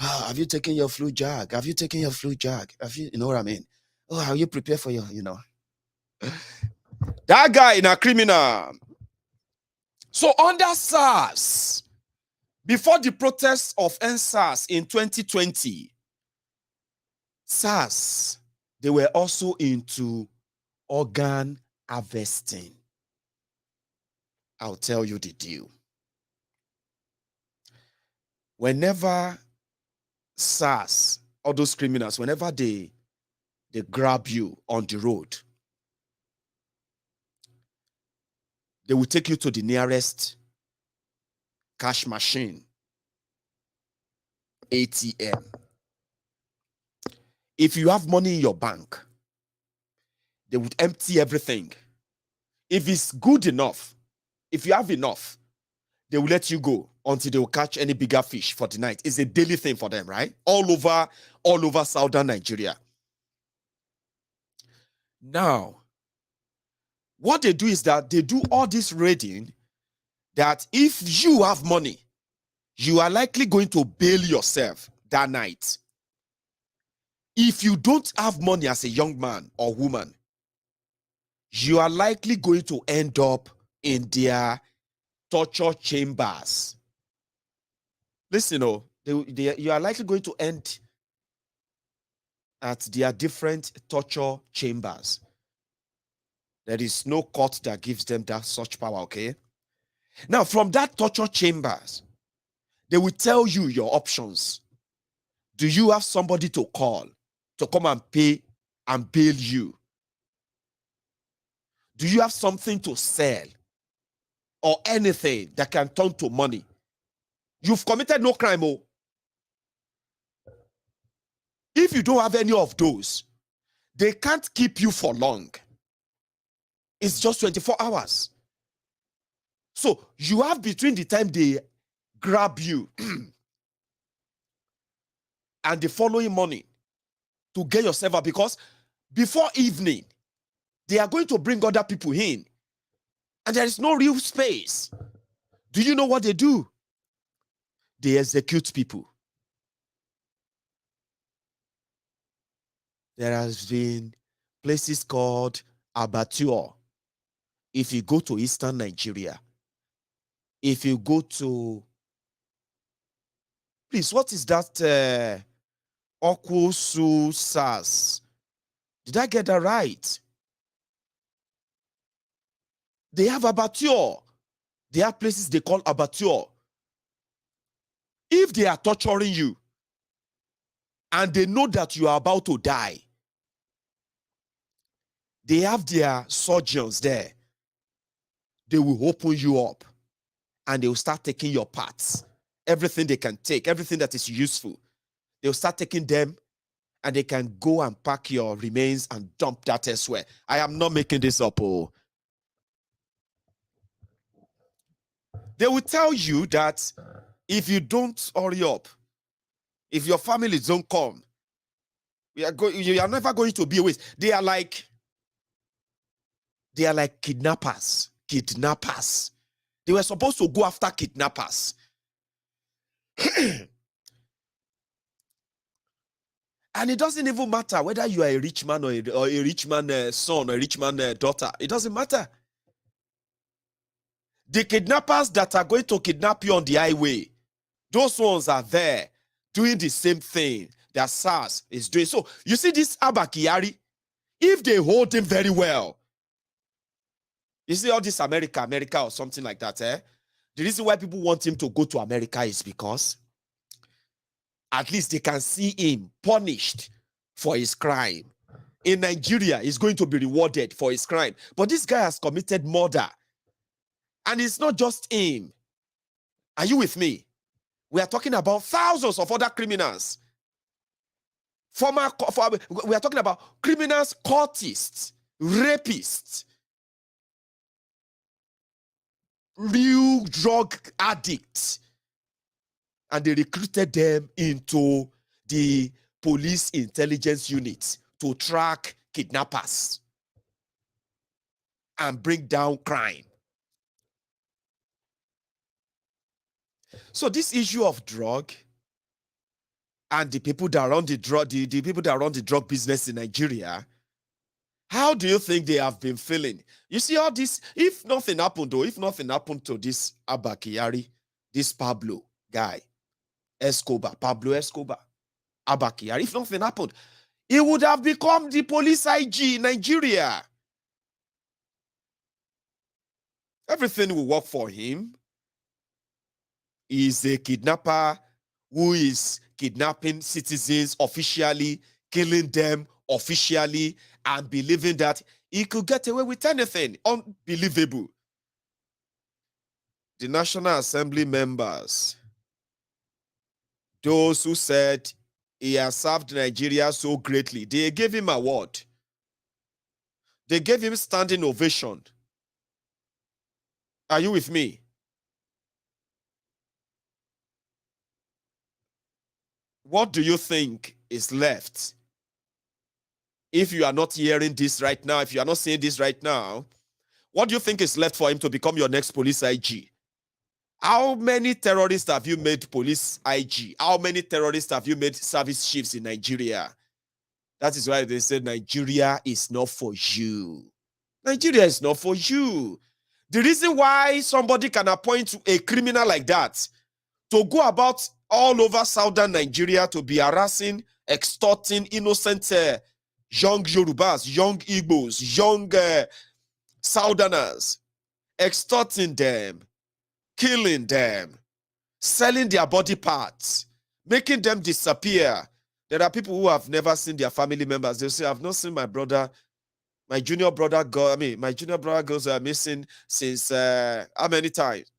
oh, have you taken your flu jab? Have you taken your flu jab? Have you know what I mean? Oh, are you prepared for your, That guy in a criminal. So under SARS, before the protests of SARS in 2020, SARS, they were also into organ harvesting. I'll tell you the deal. Whenever SARS, all those criminals, whenever they grab you on the road, they will take you to the nearest cash machine, ATM. If you have money in your bank, they would empty everything. If it's good enough, if you have enough, they will let you go until they will catch any bigger fish for the night. It's a daily thing for them, right? All over southern Nigeria. Now, what they do is that they do all this raiding that if you have money, you are likely going to bail yourself that night. If you don't have money as a young man or woman, you are likely going to end up in their torture chambers. Listen, you are likely going to end at their different torture chambers. There is no court that gives them that such power, okay? Now, from that torture chambers, they will tell you your options. Do you have somebody to call to come and pay and bail you? Do you have something to sell or anything that can turn to money? You've committed no crime, oh. If you don't have any of those, they can't keep you for long. It's just 24 hours. So you have between the time they grab you and the following morning to get yourself out, because before evening, they are going to bring other people in, and there is no real space. Do you know what they do? They execute people. There has been places called abattoir. If you go to eastern Nigeria, if you go to, please, what is that? Okusu SARS. Did I get that right? They have abattoir. They have places they call abattoir. If they are torturing you and they know that you are about to die, they have their surgeons there. They will open you up and they will start taking your parts. Everything they can take, everything that is useful. They'll start taking them and they can go and pack your remains and dump that elsewhere. I am not making this up. Oh. They will tell you that if you don't hurry up, if your family don't come, you are never going to be a waste. They are like kidnappers. Kidnappers. They were supposed to go after kidnappers. And it doesn't even matter whether you are a rich man or a rich man's son or a rich man's daughter. It doesn't matter. The kidnappers that are going to kidnap you on the highway, those ones are there doing the same thing that SARS is doing. So you see this Abba Kyari, if they hold him very well, you see all this America or something like that, The reason why people want him to go to America is because at least they can see him punished for his crime. In Nigeria, he's going to be rewarded for his crime. But this guy has committed murder. And it's not just him. Are you with me? We are talking about thousands of other criminals. We are talking about criminals, cultists, rapists, real drug addicts. And they recruited them into the police intelligence unit to track kidnappers and bring down crime. So this issue of drug and the people that run the drug, the people that run the drug business in Nigeria, how do you think they have been feeling? You see all this, if nothing happened though, if nothing happened to this Abba Kyari, this Pablo guy, Pablo Escobar, Abba Kyari, if nothing happened, he would have become the police IG in Nigeria. Everything will work for him. He is a kidnapper who is kidnapping citizens officially, killing them officially, and believing that he could get away with anything. Unbelievable. The National Assembly members, those who said he has served Nigeria so greatly, they gave him an award. They gave him standing ovation. Are you with me? What do you think is left? If you are not hearing this right now, if you are not seeing this right now, what do you think is left for him to become your next police IG? How many terrorists have you made police IG? How many terrorists have you made service chiefs in Nigeria? That is why they said Nigeria is not for you. Nigeria is not for you. The reason why somebody can appoint a criminal like that to go about all over southern Nigeria to be harassing, extorting innocent young Yorubas, young Igbos, young Southerners, extorting them, killing them, selling their body parts, making them disappear. There are people who have never seen their family members. They say, I've not seen my brother, my junior brother girls are missing since how many times?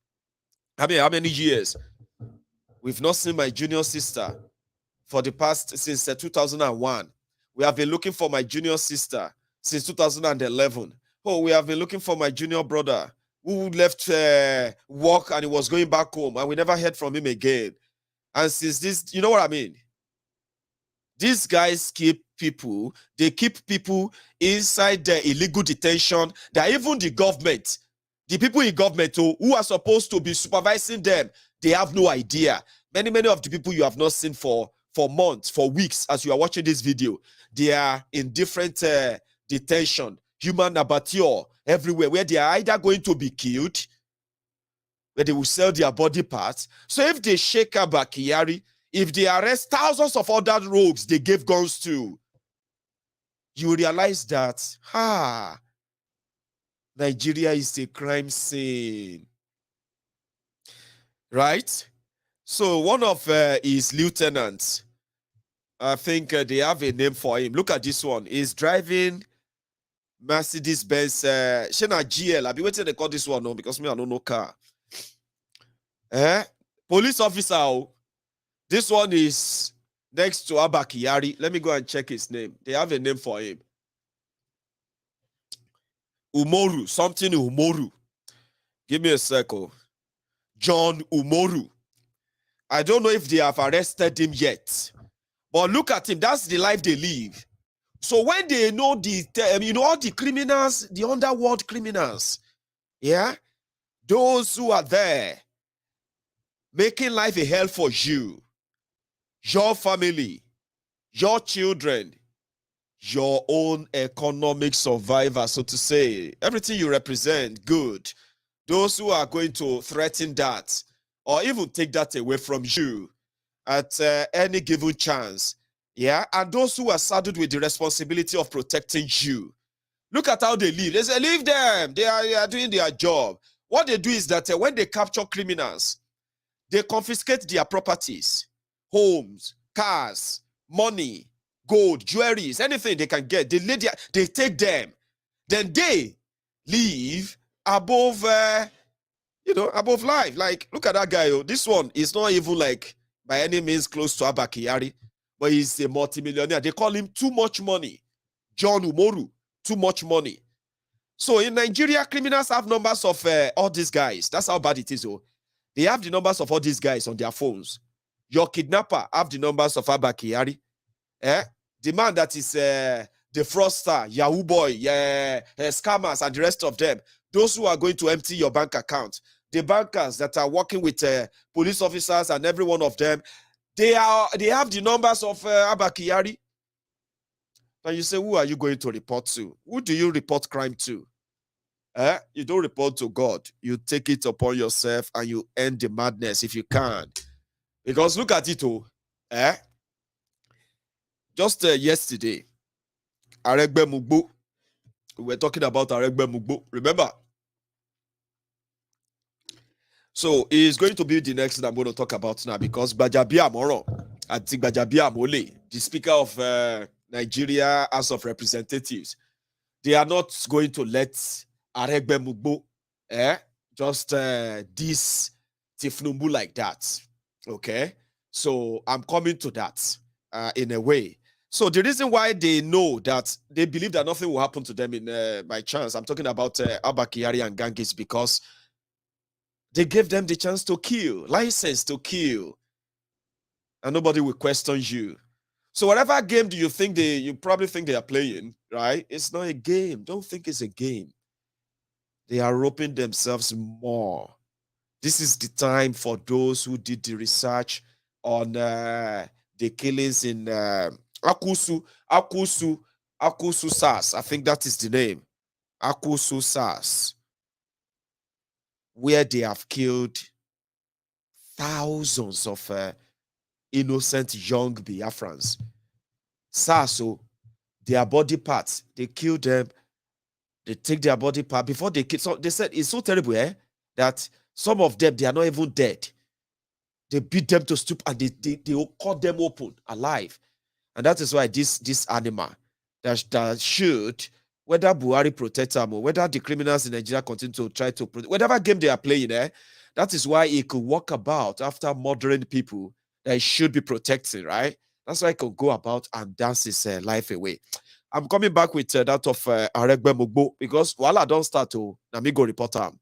How many years? We've not seen my junior sister for the past, since 2001. We have been looking for my junior sister since 2011. Oh, we have been looking for my junior brother who left work and he was going back home and we never heard from him again. And since this, you know what I mean? These guys keep people inside the illegal detention. That even the government, the people in government who are supposed to be supervising them, they have no idea. Many of the people you have not seen for months, for weeks, as you are watching this video, they are in different detention, human abattoir everywhere, where they are either going to be killed, where they will sell their body parts. So if they shake Abba Kyari, if they arrest thousands of other rogues they gave guns to, you realize that, Nigeria is a crime scene. Right? So one of his lieutenants, I think they have a name for him. Look at this one. He's driving Mercedes-Benz. Shena GL. I've been waiting to call this one, no, because me, I don't know car. Police officer. This one is next to Abba Kyari. Let me go and check his name. They have a name for him. Umoru. Something Umoru. Give me a second. John Umoru. I don't know if they have arrested him yet. But look at him. That's the life they live. So when they know all the criminals, the underworld criminals, yeah, those who are there making life a hell for you, your family, your children, your own economic survivor, so to say, everything you represent, good. Those who are going to threaten that or even take that away from you at any given chance, yeah, and those who are saddled with the responsibility of protecting you. Look at how they live. They say, leave them. They are doing their job. What they do is that when they capture criminals, they confiscate their properties, homes, cars, money, gold, jewelries, anything they can get. They take them. Then they live above, above life. Like, look at that guy. This one is not even like by any means close to Abba Kyari, but he's a multimillionaire. They call him Too Much Money. John Umoru, Too Much Money. So in Nigeria, criminals have numbers of all these guys. That's how bad it is. They have the numbers of all these guys on their phones. Your kidnapper have the numbers of Abba Kyari. The man that is the fraudster, Yahoo boy, scammers, and the rest of them. Those who are going to empty your bank account. The bankers that are working with police officers and every one of them, they have the numbers of Abba Kyari. And you say, who are you going to report to? Who do you report crime to? You don't report to God. You take it upon yourself and you end the madness if you can. Because look at it, just yesterday, Aregbe. We were talking about Aregbe. Remember? So it's going to be the next thing I'm going to talk about now, because Gbaja Moro, I think Gbaja Mole, the Speaker of Nigeria House of Representatives, they are not going to let Aregbe just diss Tifnumbu like that. Okay? So I'm coming to that in a way. So the reason why they know that they believe that nothing will happen to them by chance, I'm talking about Abba Kyari and gang, is because they gave them the chance to kill, license to kill, and nobody will question you. So whatever game do you think you probably think they are playing, right? It's not a game. Don't think it's a game. They are roping themselves more. This is the time for those who did the research on the killings in Akusu SARS. I think that is the name. Akusu SARS, where they have killed thousands of innocent young Biafrans. SARS, their body parts, they kill them, they take their body part before they kill. So they said it's so terrible, that some of them, they are not even dead. They beat them to stupor and they cut them open alive. And that is why this animal that should, whether Buhari protect them or whether the criminals in Nigeria continue to try to protect, whatever game they are playing, that is why it could walk about after murdering people that it should be protecting, right? That's why it could go about and dance his life away. I'm coming back with that of Aregbe, because while I don't start to, let me go report him.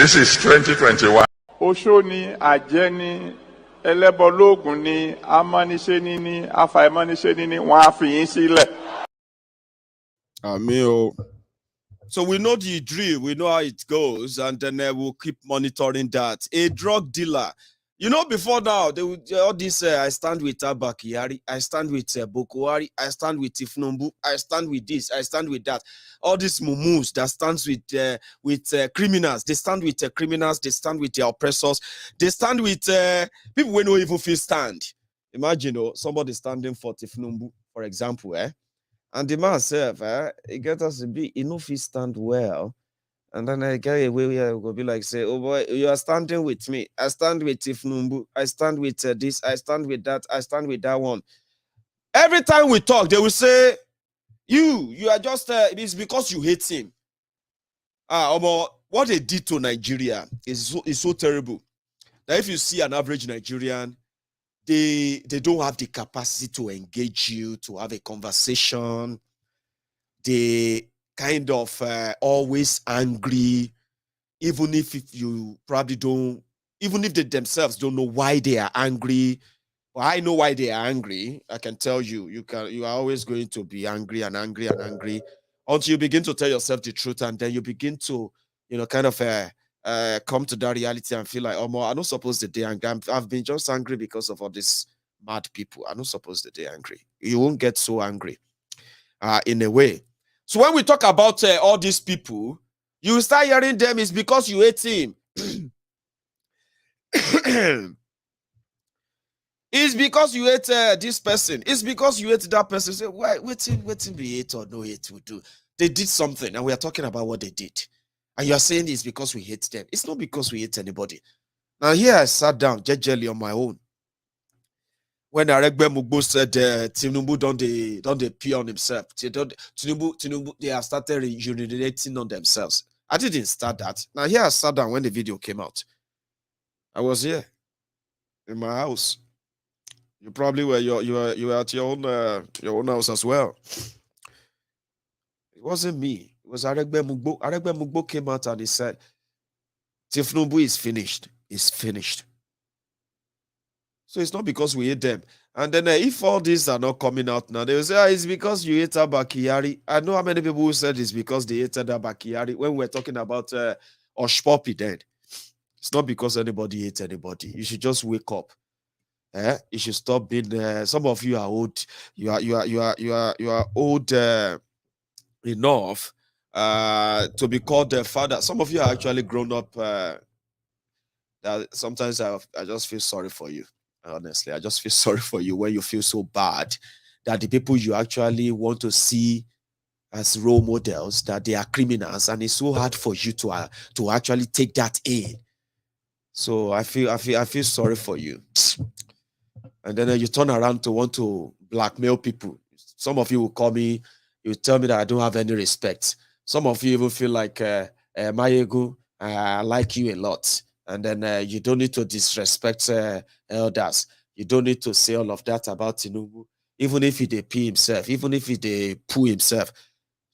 This is 2021. Oṣó ni, àjẹ́ ni, ẹlẹ́bọlóògùn ni, amániṣẹ́ni ni, afàìmániṣẹ́ni ni, wọ́n á fi yín sílẹ̀. Amio. So we know the drill, we know how it goes, and then we'll keep monitoring that. A drug dealer. You know, before now, they would all this. I stand with Abba Kyari, I stand with Bokwari, I stand with Tifnumbu, I stand with this, I stand with that. All these mumus that stands with criminals, they stand with criminals, they stand with their oppressors, they stand with people who no even feel stand. Imagine somebody standing for Tifnumbu, for example, and the man self, it get us to be enough he stand well. And then I get away where will be like, say, oh boy, you are standing with me. I stand with Tifnumbu. I stand with this. I stand with that. I stand with that one. Every time we talk, they will say, you are just, it's because you hate him. What they did to Nigeria is so terrible that if you see an average Nigerian, they don't have the capacity to engage you, to have a conversation. They kind of always angry, even if you probably don't, even if they themselves don't know why they are angry. Well, I know why they are angry. I can tell you, you are always going to be angry and angry and angry until you begin to tell yourself the truth, and then you begin to, kind of come to that reality and feel like, oh, I'm not supposed to be angry. I've been just angry because of all these mad people. I'm not supposed to be angry. You won't get so angry in a way. So when we talk about all these people, you start hearing them, it's because you hate him. It's because you hate this person. It's because you hate that person. Say, why? Waiting be hate or no hate will do. They did something, and we are talking about what they did. And you are saying it's because we hate them. It's not because we hate anybody. Now here I sat down jejely on my own. When Aregbe said Tinubu don't they pee on himself. Tinubu, they have started urinating on themselves. I didn't start that. Now here I sat down when the video came out. I was here in my house. You probably were you were at your own house as well. It wasn't me. It was Aregbe Mugbo. Aregbe Mugbo came out and he said, Tinubu is finished. It's finished. So it's not because we hate them. And then if all these are not coming out now, they will say, it's because you hate Abba Kyari. I know how many people who said it's because they hated Abba Kyari when we're talking about Oshpopi then. It's not because anybody hates anybody. You should just wake up. You should stop being. Some of you are old. You are old enough to be called a father. Some of you are actually grown up. That sometimes I just feel sorry for you. Honestly, I just feel sorry for you when you feel so bad that the people you actually want to see as role models, that they are criminals, and it's so hard for you to actually take that in. So I feel sorry for you. And then you turn around to want to blackmail people. Some of you will call me, you tell me that I don't have any respect. Some of you even feel like Maiyegun, I like you a lot. And then you don't need to disrespect elders. You don't need to say all of that about Tinubu. Even if he dey pee himself, even if he dey poo himself,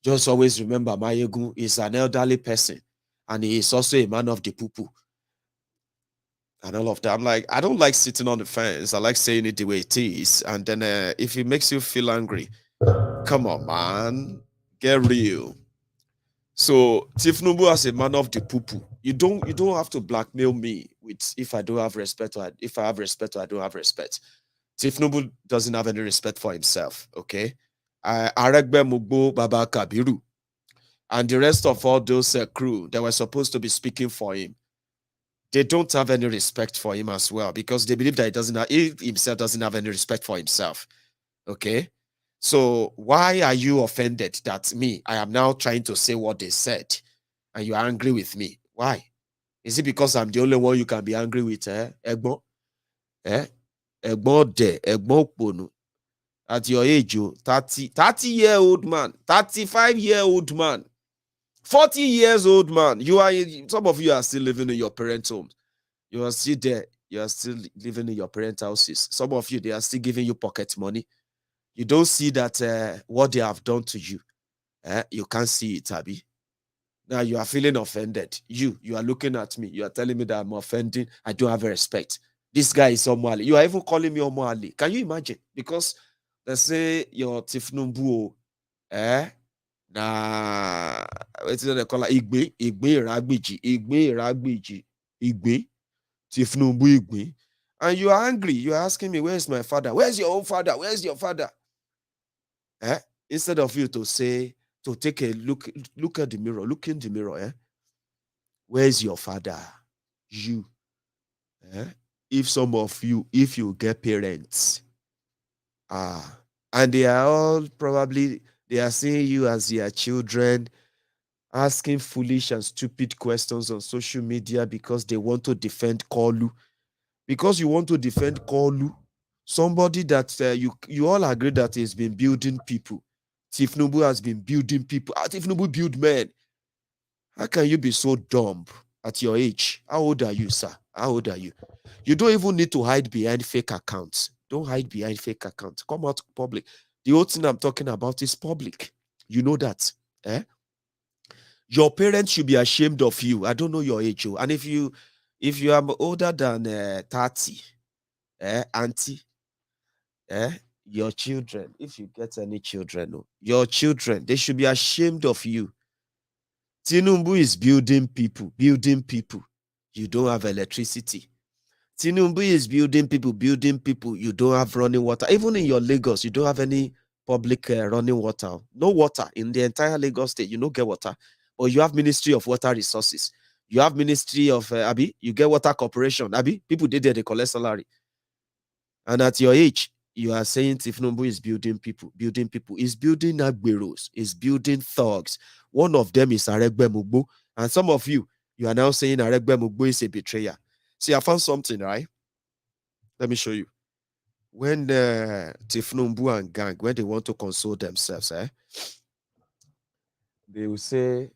just always remember Maiyegun is an elderly person. And he is also a man of the poo-poo. And all of that. I'm like, I don't like sitting on the fence. I like saying it the way it is. And then if it makes you feel angry, come on, man. Get real. So Tifnumbu as a man of the poo-poo, you don't have to blackmail me with if I don't have respect or if I have respect or I don't have respect. Tifnumbu doesn't have any respect for himself, okay? Aregbe Mugbo Baba Kabiru and the rest of all those crew that were supposed to be speaking for him, they don't have any respect for him as well because they believe that he himself doesn't have any respect for himself, okay? So why are you offended that I am now trying to say what they said and you are angry with me? Why? Is it because I'm the only one you can be angry with? Egbo? Egbo de, Egbo Pono. At your age, 30-year-old man, 35-year-old man, 40 years old man. Some of you are still living in your parents' homes. You are still there. You are still living in your parents' houses. Some of you, they are still giving you pocket money. You don't see that what they have done to you. You can't see it, Abi. Now you are feeling offended. You are looking at me. You are telling me that I'm offending. I don't have a respect. This guy is Omwali. You are even calling me Omwali. Can you imagine? Because they say your Tifnumbu, nah, what's it they call it? Igbe Ragbiji, Igbe, Tifnumbu Igbe. And you are angry. You are asking me, where's my father? Where's your own father? Where's your father? Instead of you to say, to take a look at the mirror, look in the mirror, where's your father? You. If some of you, if you get parents, and they are all probably, they are seeing you as their children, asking foolish and stupid questions on social media because they want to defend Kolu. Because you want to defend Kolu, somebody that you all agree that has been building people. Tifnubu has been building people. Tifnubu build men. How can you be so dumb at your age? How old are you, sir? How old are you? You don't even need to hide behind fake accounts. Don't hide behind fake accounts. Come out public. The whole thing I'm talking about is public. You know that. Your parents should be ashamed of you. I don't know your age. And if you are older than 30, auntie, your children, if you get any children, your children, they should be ashamed of you. Tinubu is building people. You don't have electricity. Tinubu is building people. You don't have running water. Even in your Lagos, you don't have any public running water. No water in the entire Lagos state. You don't get water. Or you have Ministry of Water Resources. You have Ministry of, you get Water Corporation. People did there, they collect salary. And at your age, you are saying Tinubu is building people. He's building Agberos. He's building thugs. One of them is Aregbe. And some of you are now saying Aregbe is a betrayer. See, I found something, right? Let me show you. When Tifnumbu and gang, when they want to console themselves, they will say,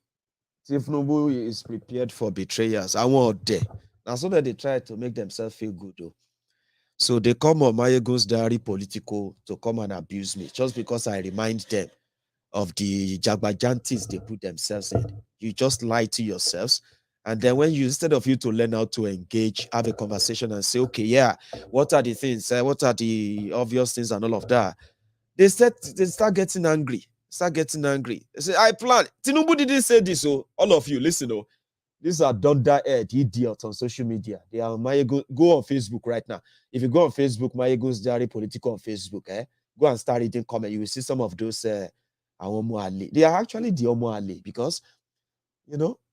Tifnumbu is prepared for betrayers. I want there. Now, so that they try to make themselves feel good, though. So they come on Maiyegun's diary Politico to come and abuse me just because I remind them of the Jagbajantis they put themselves in. You just lie to yourselves. And then when you, instead of you to learn how to engage, have a conversation and say, okay, yeah, what are the things? What are the obvious things and all of that? They start getting angry. They say, I plan. Tinubu didn't say this. So all of you, listen, these are dunderhead idiots on social media. They are Maiyegun. Go on Facebook right now. If you go on Facebook, Maiyegun's diary Politico on Facebook, go and start reading comments. You will see some of those Awomo. They are actually the Omo because,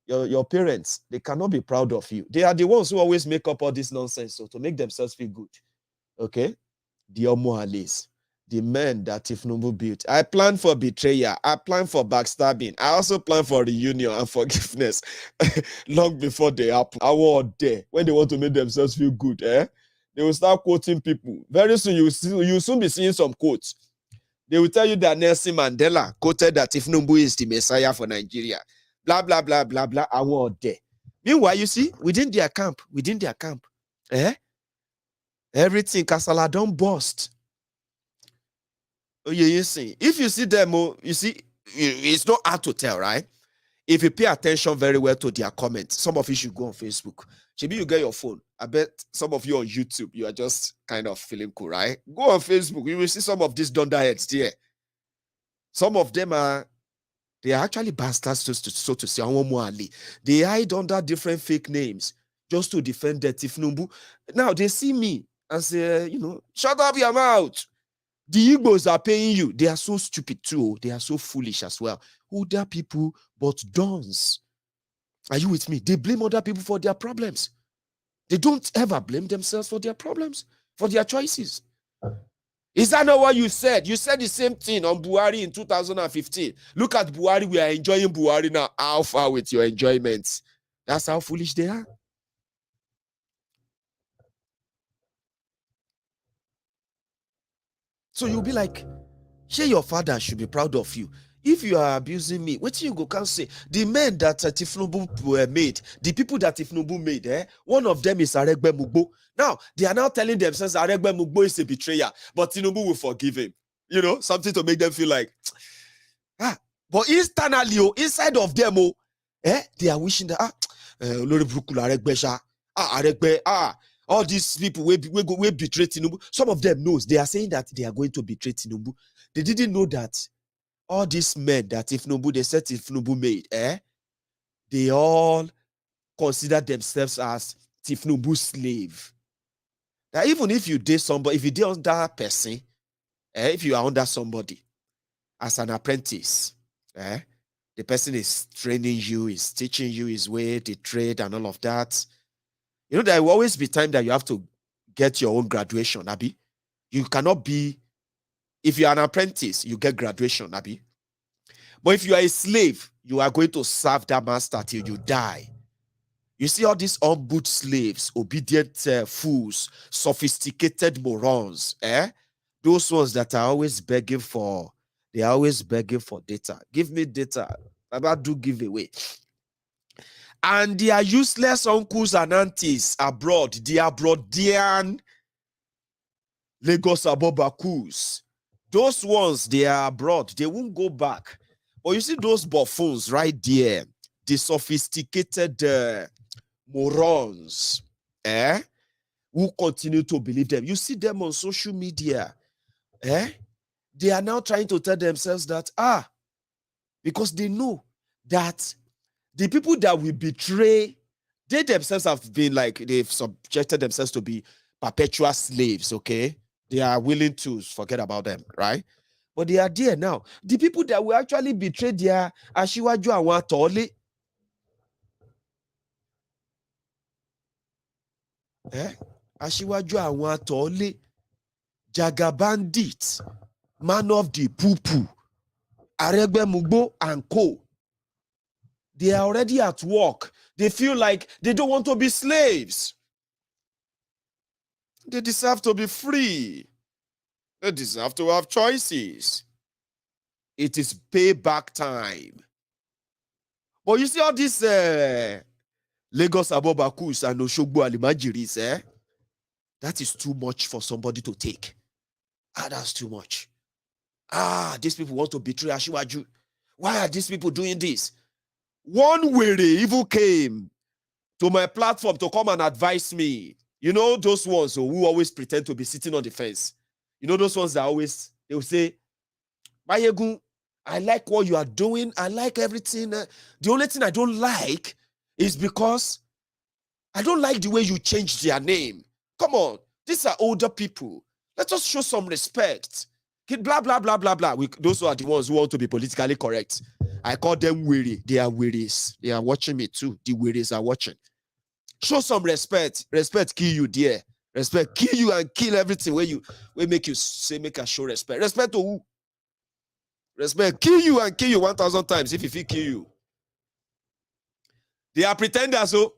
your parents, they cannot be proud of you. They are the ones who always make up all this nonsense so to make themselves feel good. Okay? The Omo, the men that Tifnumbu built. I plan for betrayal. I plan for backstabbing. I also plan for reunion and forgiveness long before they happen. I was there when they want to make themselves feel good. They will start quoting people. Very soon, you'll soon be seeing some quotes. They will tell you that Nelson Mandela quoted that Tifnumbu is the Messiah for Nigeria. Blah, blah, blah, blah, blah. I was there. Meanwhile, you see, within their camp, everything, Kasala don't burst. You see, if you see them, you see, it's not hard to tell, right? If you pay attention very well to their comments, some of you should go on Facebook. Maybe you get your phone. I bet some of you on YouTube, you are just kind of feeling cool, right? Go on Facebook. You will see some of these dunderheads there. Some of them they are actually bastards, so to say. They hide under different fake names just to defend the Tifnumbu. Now they see me and say, shut up your mouth. The Igbos are paying you. They are so stupid too. They are so foolish as well. Older people, but dons. Are you with me? They blame other people for their problems. They don't ever blame themselves for their problems, for their choices. Is that not what you said? You said the same thing on Buhari in 2015. Look at Buhari. We are enjoying Buhari now. How far with your enjoyments? That's how foolish they are. So you'll be like, sure, your father should be proud of you. If you are abusing me, what you go can say? The men that Tifnumbu made, the people that Tifnumbu made, one of them is Aregbe. Now, they are now telling themselves Aregbe is a betrayer, but Tinubu will forgive him. Something to make them feel like, But internally, inside of them, They are wishing that Lori Brukula Aregbesola, Aregbe, all these people will betray Tinubu. Some of them knows they are saying that they are going to betray Tinubu. They didn't know that all these men that if Tinubu made, they all consider themselves as Tinubu's slave. That even if you date somebody, if you date under that person, if you are under somebody as an apprentice, the person is training you, is teaching you his way, the trade and all of that. You know, there will always be time that you have to get your own graduation, Abi. You cannot be, if you are an apprentice, you get graduation, Abi. But if you are a slave, you are going to serve that master till you die. You see all these humbled slaves, obedient fools, sophisticated morons, those ones that are always begging for, they are always begging for data. Give me data. About do give away. And their useless uncles and aunties abroad, the abroadian Lagos Abobakus, those ones, they are abroad, they won't go back. But you see those buffoons right there, the sophisticated morons, who continue to believe them. You see them on social media, they are now trying to tell themselves that, because they know that the people that will betray, they themselves have been like, they've subjected themselves to be perpetual slaves, okay? They are willing to forget about them, right? But they are there now. The people that will actually betray their Ashiwaju Awon Atole, Ashiwaju Awon Atole, Jaga Bandit, Man of the Poo-Poo, Aregbe Mugbo and Co. They are already at work. They feel like they don't want to be slaves. They deserve to be free. They deserve to have choices. It is payback time. But you see all these Lagos Abobakus and Oshogbo Alimajiris, that is too much for somebody to take. That's too much. These people want to betray Ashiwaju. Why are these people doing this? One were even came to my platform to come and advise me. You know those ones who always pretend to be sitting on the fence. You know those ones that always, they will say, Maiyegun, I like what you are doing. I like everything. The only thing I don't like is because I don't like the way you changed their name. Come on, these are older people. Let us show some respect. Blah, blah, blah, blah, blah. Those are the ones who want to be politically correct. I call them weary. They are wearies. They are watching me too. The wearies are watching. Show some respect. Respect kill you, dear. Respect kill you and kill everything where make you say, make us show respect. Respect to who? Respect kill you and kill you 1,000 times if he kill you. They are pretenders, so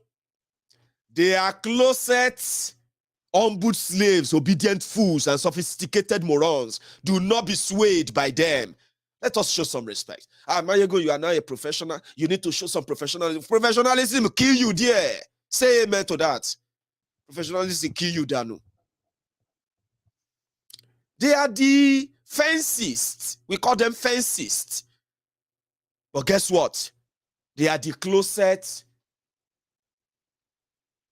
they are closet, humbled slaves, obedient fools, and sophisticated morons. Do not be swayed by them. Let us show some respect. Maiyegun, you are now a professional. You need to show some professionalism. Professionalism kill you, dear. Say amen to that. Professionalism kill you, Danu. They are the fencists. We call them fencists. But guess what? They are the closet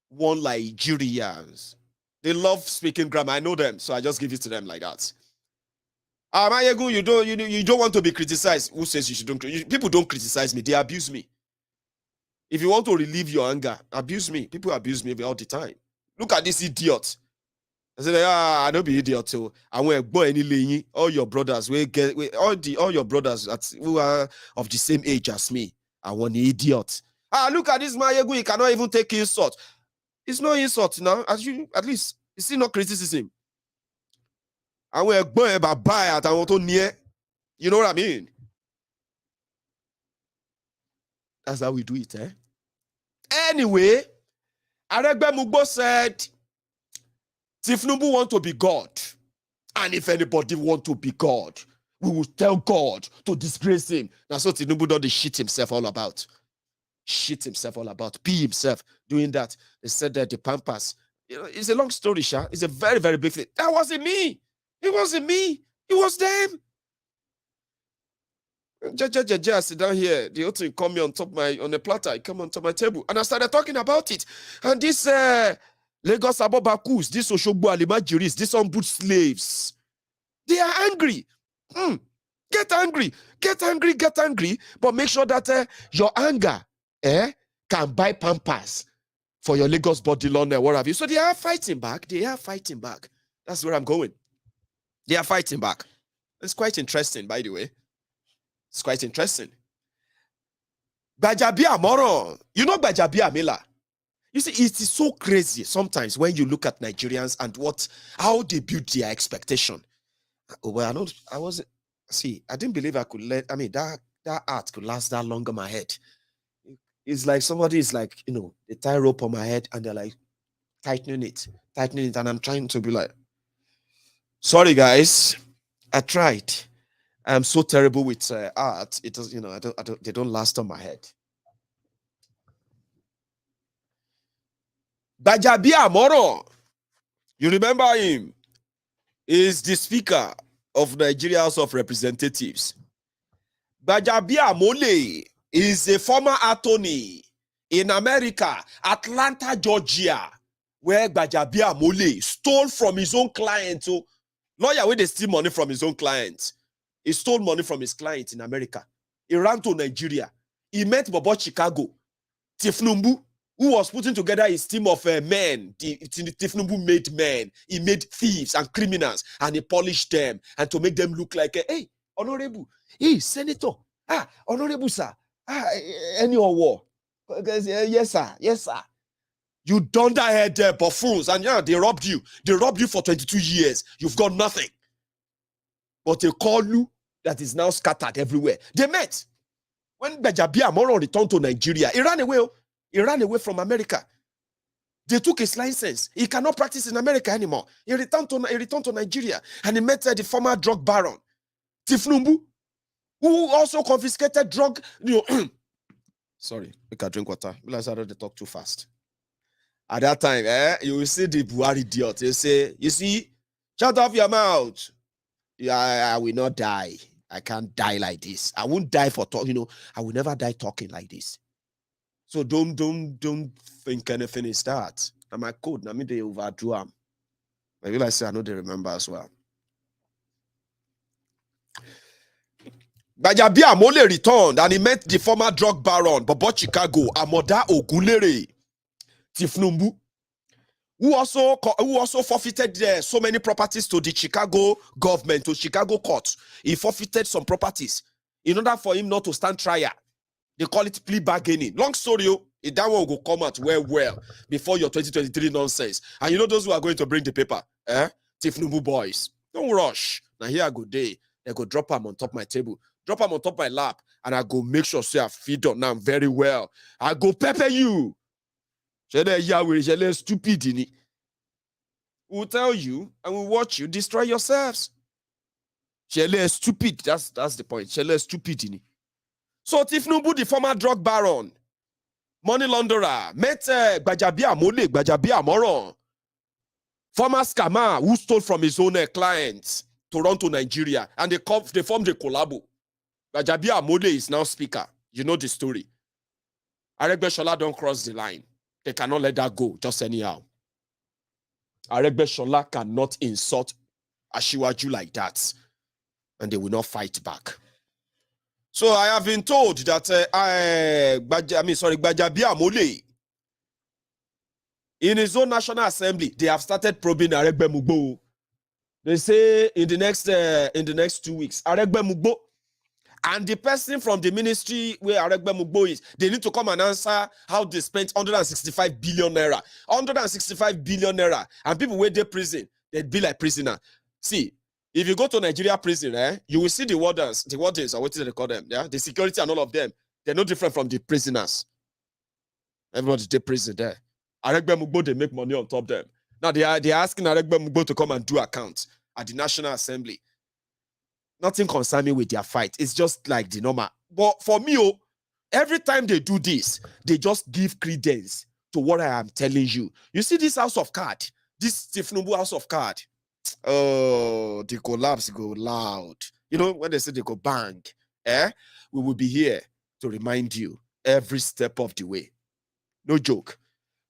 one Nigerians. They love speaking grammar. I know them, so I just give it to them like that. Maiyegun, you don't want to be criticized. Who says you shouldn't? People don't criticize me. They abuse me. If you want to relieve your anger, abuse me. People abuse me all the time. Look at this idiot. I said, I don't be idiot too. I went boy any all your brothers all your brothers who are of the same age as me. I want an idiot. Look at this Maiyegun. He cannot even take insult. It's no insult now. At least it's still not criticism. I went boy about I want to near. You know what I mean? That's how we do it, Anyway, Aregbe Mugbo said, Tinubu want to be God. And if anybody want to be God, we will tell God to disgrace him. That's what Tinubu does the shit himself all about. Shit himself all about. Be himself doing that. They said that the Pampas. It's a long story, Sha. It's a very, very big thing. That wasn't me. It wasn't me. It was them. I sit down here. The other thing come me on the platter. It come on top my table, and I started talking about it. And this Lagos Abobakus, this Oshogbo Alimajiris, these unboot slaves, they are angry. Get angry, but make sure that your anger can buy Pampers for your Lagos body loan or what have you. So they are fighting back. That's where I'm going. They are fighting back. It's quite interesting, by the way. It's quite interesting. Gbaja Biamoro. You know Gbaja Biamila. You see, it is so crazy sometimes when you look at Nigerians and how they build their expectation. Well, I didn't believe I could that art could last that long on my head. It's like somebody is like, they tie rope on my head and they're like tightening it, and I'm trying to be like, sorry guys, I tried. I'm so terrible with art. It does, they don't last on my head. Gbaja Biamoro, you remember him? Is the Speaker of Nigeria House of Representatives. Gbaja Biamole is a former attorney in America, Atlanta, Georgia, where Gbaja Biamole stole from his own client. So, lawyer where they steal money from his own client. He stole money from his client in America. He ran to Nigeria. He met Bobo Chicago, Tifnumbu, who was putting together his team of men. Tifnumbu made men. He made thieves and criminals, and he polished them, and to make them look like, hey, honorable, hey, senator, honorable, sir, any war. Yes, sir. You dunderhead buffoons, and they robbed you. They robbed you for 22 years. You've got nothing. But a call that is now scattered everywhere. They met. When Gbaja Biamoro returned to Nigeria, he ran away. He ran away from America. They took his license. He cannot practice in America anymore. He returned to Nigeria, and he met the former drug baron, Tifnumbu, who also confiscated drug. Sorry, we can drink water. I started to talk too fast. At that time, you will see the Buhari idiot. They say, you see, shut off your mouth. I will not die. I can't die like this. I won't die for talking. I will never die talking like this. So don't think anything is that. And my code, I mean they overdrew them. I realize I know they remember as well. Gbaja Biamole returned and he met the former drug baron, Bobo Chicago, Amoda Ogunlere, Tifnumbu, who also forfeited so many properties to the Chicago government, to Chicago court. He forfeited some properties in order for him not to stand trial. They call it plea bargaining. Long story, that one will come out well before your 2023 nonsense. And those who are going to bring the paper, Tifnumbu boys, don't rush. Now here I go day. They go drop them on top of my table, drop them on top of my lap, and I go make sure I feed on them very well. I go pepper you. Stupid. We'll tell you and we'll watch you destroy yourselves. Stupid. That's the point. Stupid. So Tifnumbu, the former drug baron, money launderer, met Gbaja Biamoro, former scammer who stole from his own clients to run to Nigeria, and they formed a collabo. Gbaja Biamole is now speaker. You know the story. Aregbesola don't cross the line. They cannot let that go just anyhow. Aregbesola cannot insult Ashiwaju like that, and they will not fight back. So I have been told that Gbaja Biamole, in his own National Assembly, they have started probing Aregbe Mugbo. They say in the next 2 weeks, Aregbe Mugbo and the person from the ministry where Aregbe Mugbo is, they need to come and answer how they spent 165 billion naira. 165 billion naira. And people where they prison, they'd be like prisoner. See, if you go to Nigeria prison, you will see the wardens, or what do they call them? Yeah, the security and all of them. They're no different from the prisoners. Everybody's in prison there. Aregbe Mugbo, they make money on top of them. Now they are asking Aregbe Mugbo to come and do accounts at the National Assembly. Nothing concern me with their fight. It's just like the normal. But for me, every time they do this, they just give credence to what I am telling you. You see this house of card, this Tifnumbu house of card. Oh, the collapse go loud. When they say they go bang, we will be here to remind you every step of the way. No joke.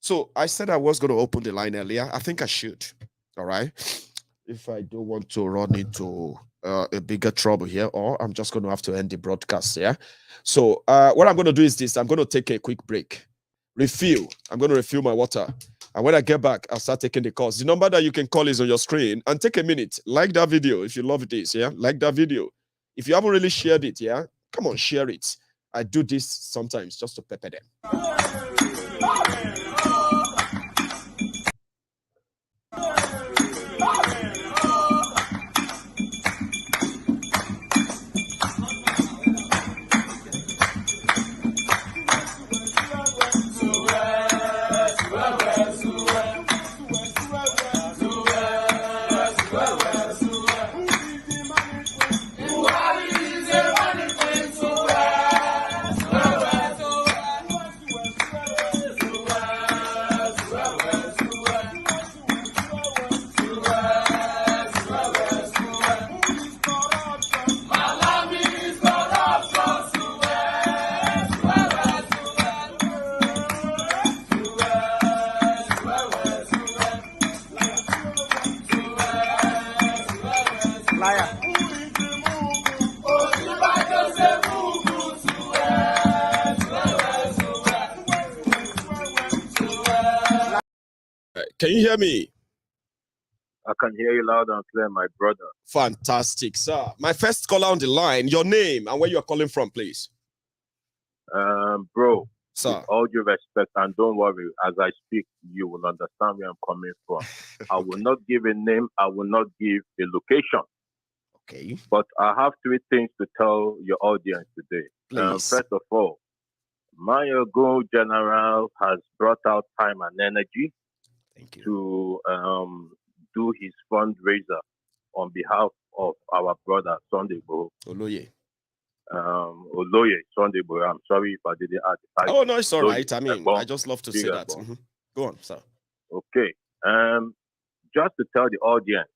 So I said I was going to open the line earlier. I think I should. All right. If I don't want to run into a bigger trouble here, or I'm just going to have to end the broadcast here. So what I'm going to do is this. I'm going to take a quick break. Refill. I'm going to refill my water. And when I get back, I'll start taking the calls. The number that you can call is on your screen. And take a minute. Like that video if you love this, yeah? Like that video. If you haven't really shared it, yeah? Come on, share it. I do this sometimes just to pepper them. Can you hear me? I can hear you loud and clear, my brother. Fantastic, sir. My first caller on the line, your name and where you're calling from, please. Bro, sir. With all due respect, and don't worry, as I speak, you will understand where I'm coming from. Okay. I will not give a name, I will not give a location. Okay. But I have three things to tell your audience today. Please. First of all, Maiyegun General has brought out time and energy to do his fundraiser on behalf of our brother Sunday Igboho. Oloye. Oloye Sunday Igboho. I'm sorry if I didn't add the title. Oh no, it's all right. I mean, I just love to say that. Mm-hmm. Go on, sir. Okay. Just to tell the audience,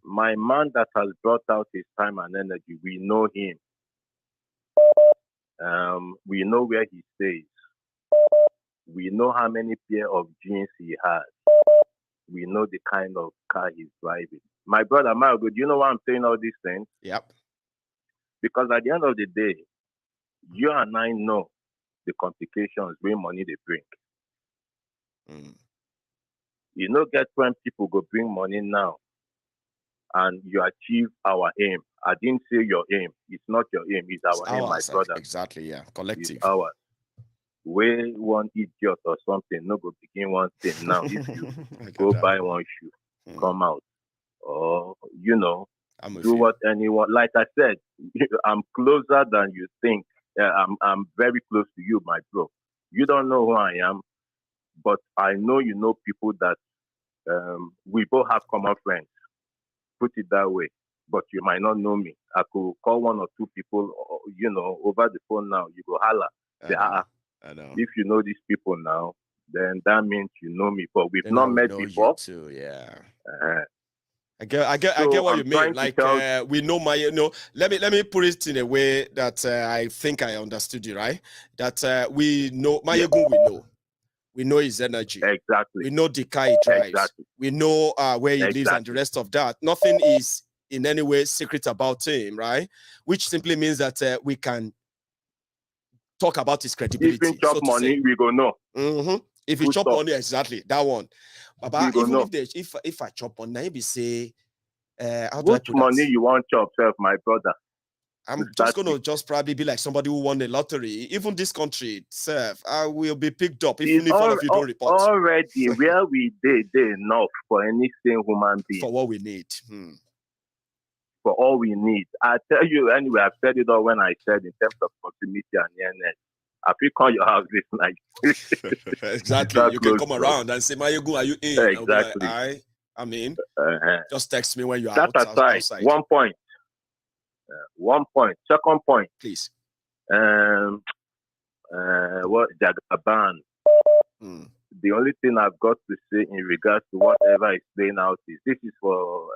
my man that has brought out his time and energy, we know him. We know where he stays. We know how many pair of jeans he has. We know the kind of car he's driving. My brother Mario, do you know why I'm saying all these things? Yep. Because at the end of the day, you and I know the complications when money they bring. You know, get when people go bring money now and you achieve our aim. I didn't say your aim. It's not your aim. It's our aim, my brother. Exactly, yeah. Collective. It's ours. Where one idiot or something, no go begin one thing now. If you go buy one shoe, come out, or you know, do what anyone. Like I said, I'm closer than you think. I'm very close to you, my bro. You don't know who I am, but I know you know people that we both have common friends. Put it that way. But you might not know me. I could call one or two people, you know, over the phone now. You go holla. Say, I know. If you know these people now, then that means you know me. But we've not met before. Too, yeah. I get So what you mean. Like we know let me put it in a way that I think I understood you, right? That we know Maiyegun, we know his energy. Exactly. We know the car he drives. Exactly. We know where he lives and the rest of that. Nothing is in any way secret about him, right? Which simply means that we can talk about his credibility. If he chop money, we go know. If he chop money, exactly that one. But even if I chop on, maybe say, which money you want chop, self, my brother? I'm just gonna probably be like somebody who won the lottery. Even this country itself, I will be picked up even if all of you don't report. Already, where we did enough for any sane human being. For what we need. For all we need. I tell you anyway, I've said it all when I said in terms of proximity and nearness. I feel call your house this night. Exactly. You can come around and say, Maiyegun, are you in? Exactly. Like, I mean, just text me when you are outside. 1 point. 1 point. Second point. Please. What Jagaban? The only thing I've got to say in regards to whatever is playing out is this is for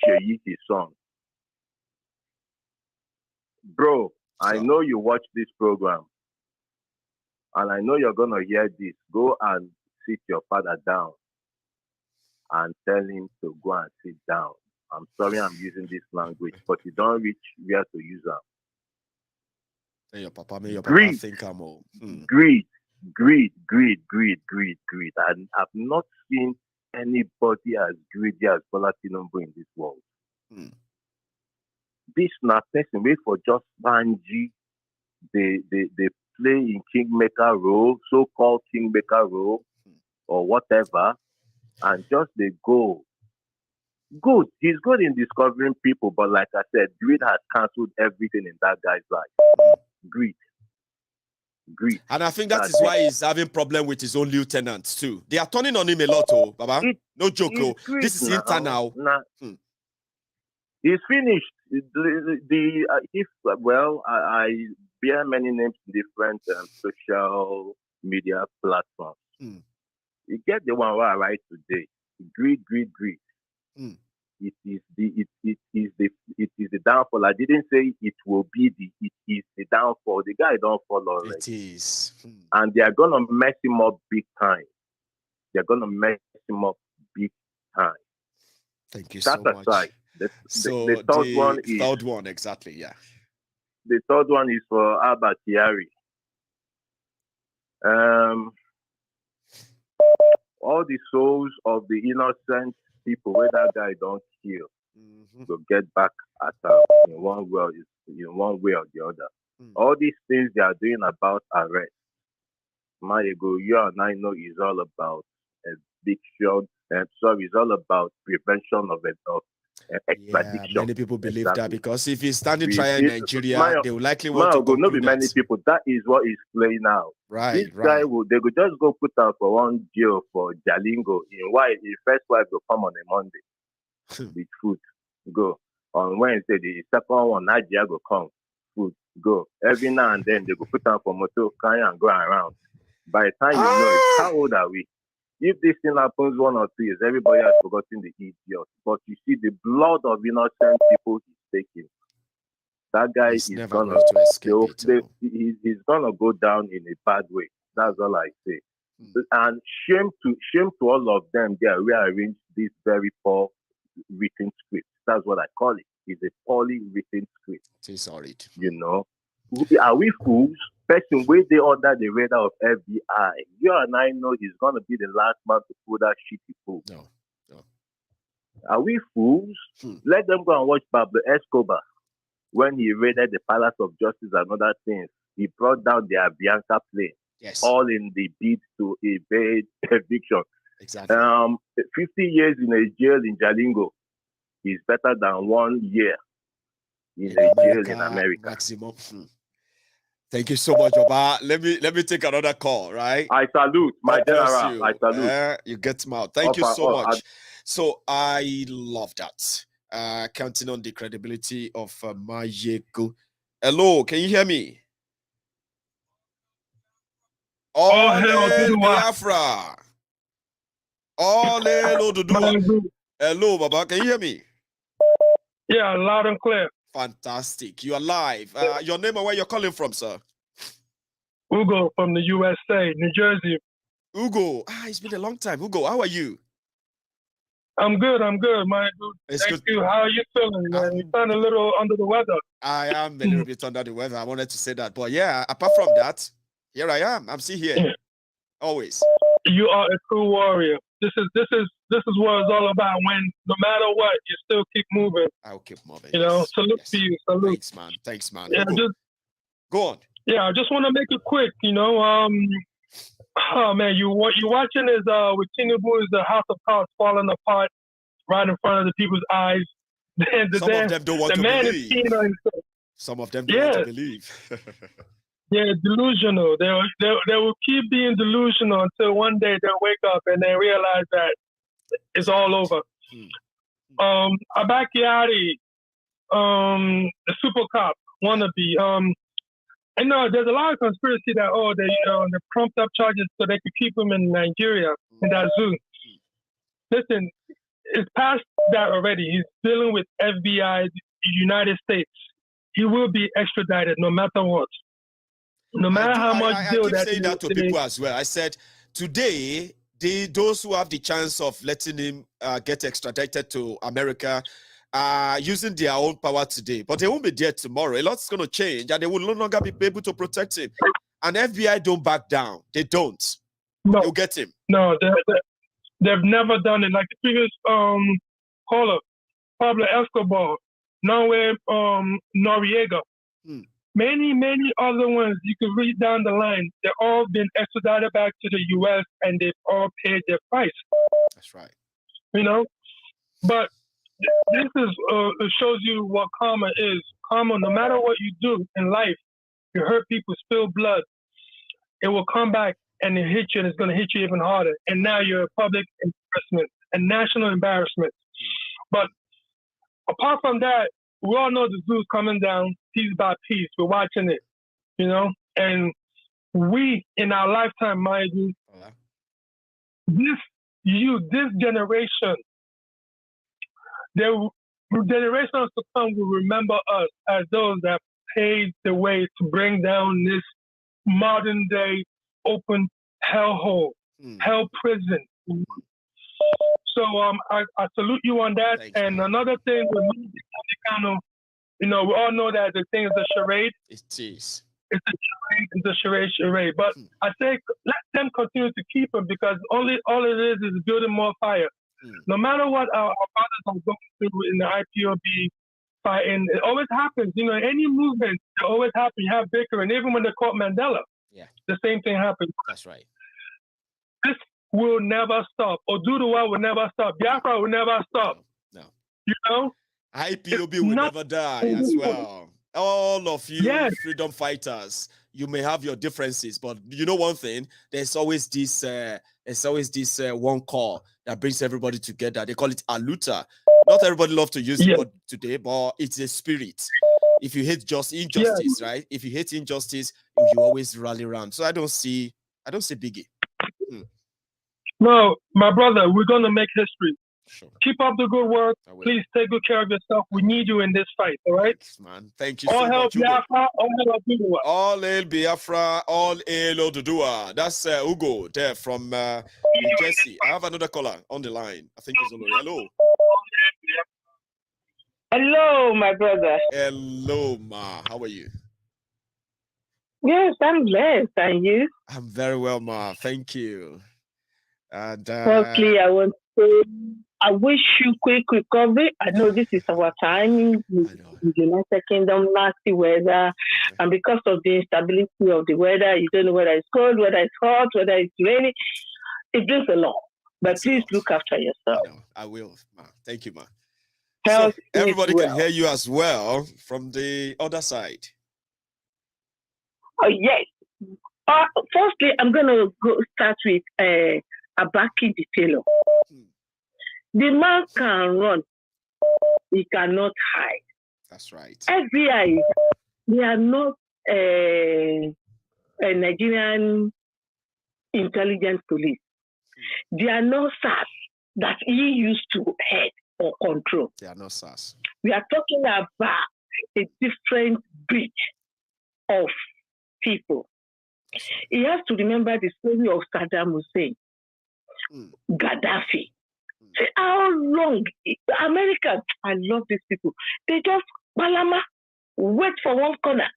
Sheyi's song. Bro, I So, know you watch this program, and I know you're gonna hear this. Go and sit your father down and tell him to go and sit down. I'm sorry I'm using this language, but you don't reach where to use them. may your papa Greed, think I'm all. greed, greed, greed, greed, greed, greed. And I've not seen anybody as greedy as Bola Tinubu in this world. This na person wait for just Banji. They play in kingmaker role, so-called kingmaker role, or whatever, and just they go. Good. He's good in discovering people, but like I said, greed has cancelled everything in that guy's life. Greed. Greed. And I think that is why he's having problem with his own lieutenants too. They are turning on him a lot, oh, Baba. No joke, oh. This is internal. He's finished. I bear many names in different social media platforms. You get the one where I write today. Greed, greed, greed. It is the downfall. I didn't say it will be it is the downfall. The guy don't fall already. It is. And they are gonna mess him up big time. They're gonna mess him up big time. Thank you so much. Aside. The third one, exactly, yeah. The third one is for Abba Kyari. All the souls of the innocent people where that guy don't kill to get back at her in one way or the other. All these things they are doing about arrest. Maiyegun, you and I know is all about eviction. It's all about prevention of extradition. Yeah, many people believe that because if he's standing trial in Nigeria, they will likely want to conclude not be many people. That is what is playing out. Right. This guy they could just go put out for one jail for Jalingo. His first wife will come on a Monday with food. Go. On Wednesday, the second one, Nigeria will come. Food. Go. Every now and then they go put out for motor car and go around. By the time you know it, how old are we? If this thing happens 1 or 2 years, everybody has forgotten the idiot. But you see, the blood of innocent people he's taking. That guy is gonna he's gonna go down in a bad way. That's all I say. And shame to all of them. They rearranged this very poor written script. That's what I call it. It's a poorly written script. It's solid. You know, are we fools? Person where they under the radar of FBI. You and I know he's gonna be the last man to pull that shitty fool. No. Are we fools? Let them go and watch Pablo Escobar. When he raided the Palace of Justice and other things, he brought down the Avianca plane. Yes. All in the bid to evade eviction. Exactly. 50 years in a jail in Jalingo is better than 1 year in a jail in America. Maximum. Thank you so much, Baba. Let me take another call, right? I salute my general. I salute. You get him out. Thank you so much. So I love that. Counting on the credibility of Maiyegun. Hello, can you hear me? Biafra. Hello, Baba. Can you hear me? Yeah, loud and clear. Fantastic. You are live. Your name and where you're calling from, sir? Ugo from the USA, New Jersey. Ugo. It's been a long time. Ugo, how are you? I'm good, my dude. Thank you. How are you feeling, man? You sound a little under the weather. I am a little bit under the weather. I wanted to say that. But yeah, apart from that, here I am. I'm still here. Always. You are a true warrior. This is what it's all about. When no matter what, you still keep moving. I'll keep moving. You know, salute to you. Salute. Thanks, man. Yeah, go on. Yeah, I just want to make it quick. You know, oh man, what you're watching is with Tinubu is the house of cards falling apart right in front of the people's eyes. Some of them don't want to believe. Some of them don't want to believe. Yeah, delusional. They will keep being delusional until one day they'll wake up and they realize that it's all over. Abba Kyari, the super cop wannabe. I know there's a lot of conspiracy that they prompt up charges so they could keep him in Nigeria in that zoo. Listen, it's past that already. He's dealing with FBI, United States. he will be extradited no matter what. No matter how much deal keep that saying that to people as well. I said today, those who have the chance of letting him get extradited to America are using their own power today, but they won't be there tomorrow. A lot's going to change, and they will no longer be able to protect him. And FBI don't back down. They don't. No. You'll get him. No, they've never done it. Like the previous caller, Pablo Escobar, Norway, Noriega. Many other ones you could read down the line. They've all been extradited back to the U.S. and they've all paid their price. That's right. You know, but this is it shows you what karma is. Karma, no matter what you do in life, you hurt people, spill blood, it will come back and it hit you, and it's going to hit you even harder. And now you're a public embarrassment, a national embarrassment. But apart from that, we all know the zoo's coming down piece by piece. We're watching it, you know? And we, in our lifetime, Maiyegun, this generation, the generations to come will remember us as those that paved the way to bring down this modern day open hellhole, hell prison. So I salute you on that. Thanks, and man. Another thing with Mazi Nnamdi Kanu, you know, we all know that the thing is a charade. It is. It's a charade. But I say let them continue to keep him, because all it is building more fire. No matter what our fathers are going through in the IPOB fighting, it always happens. You know, any movement, it always happens. You have bickering. Even when they caught Mandela, the same thing happened. That's right. This will never stop. Oduduwa will never stop. Biafra will never stop. No. You know? IPOB will never die as well. All of you freedom fighters, you may have your differences, but you know one thing, there's always this one call that brings everybody together. They call it aluta. Not everybody loves to use the word today, but it's a spirit. If you hate injustice, right? If you hate injustice, you always rally around. So I don't see biggie. No, my brother, we're gonna make history. Sure. Keep up the good work. Please take good care of yourself. We need you in this fight, all right? Thanks, man. Thank you so much. Biafra, all hail Oduduwa. All hail Biafra, all hail Oduduwa. That's Ugo there from New Jersey. I have another caller on the line. I think he's on the Hello. Hello, my brother. Hello, ma. How are you? Yes, I'm blessed. And you? I'm very well, ma. Thank you. And firstly, I want to say I wish you quick recovery. I know this is our time in the United Kingdom, nasty weather, and because of the instability of the weather, you don't know whether it's cold, whether it's hot, whether it's rainy. It brings a lot. But please look after yourself. I will, ma. Thank you, ma. So everybody can hear you as well from the other side. Oh, yes. Firstly, I'm going to start with Abba Kyari. The man can run. He cannot hide. That's right. FBI, they are not a Nigerian intelligence police. They are not SARS that he used to head or control. They are not SARS. We are talking about a different breed of people. He has to remember the story of Saddam Hussein, Gaddafi. Say how long America, I love these people. They just wait for one corner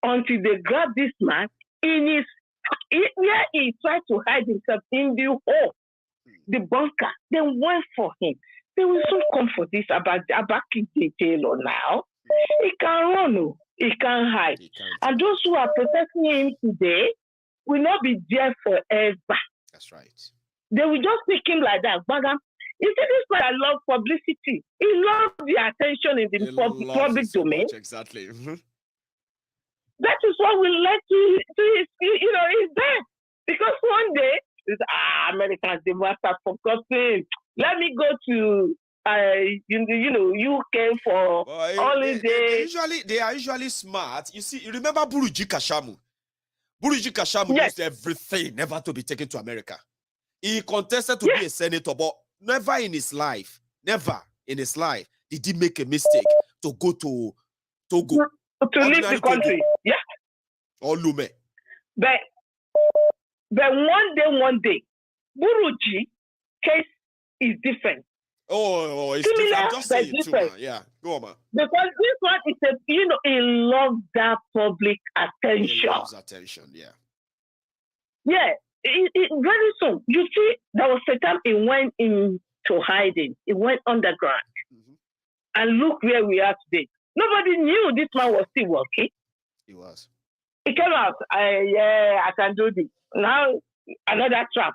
until they grab this man where he tried to hide himself in the hole, the bunker. Then wait for him. They will soon come for this about Kyari now. He can run, he can hide. And those who are protecting him today will not be there forever. That's right. They will just pick him like that. But you see, this man, I love publicity. He loves the attention in the public domain. Exactly. That is what we like to he's there. Because one day, Americans, they must have forgotten. Let me go to UK for holiday. They are usually smart. You see, you remember Buruji Kashamu? Buruji Kashamu used everything never to be taken to America. He contested to be a senator, but never in his life did he make a mistake to go to Togo. To leave the country. Togo. Yeah. Or Lume. But one day, Buruji case is different. Oh, it's Similar, different. I'm just but saying too, different. man. Yeah, go on, man. Because this one is it loves that public attention. It loves attention, yeah. Yeah, very soon. You see, there was a time it went into hiding. It went underground. And look where we are today. Nobody knew this man was still working. He was. He came out, I can do this. Now, another trap.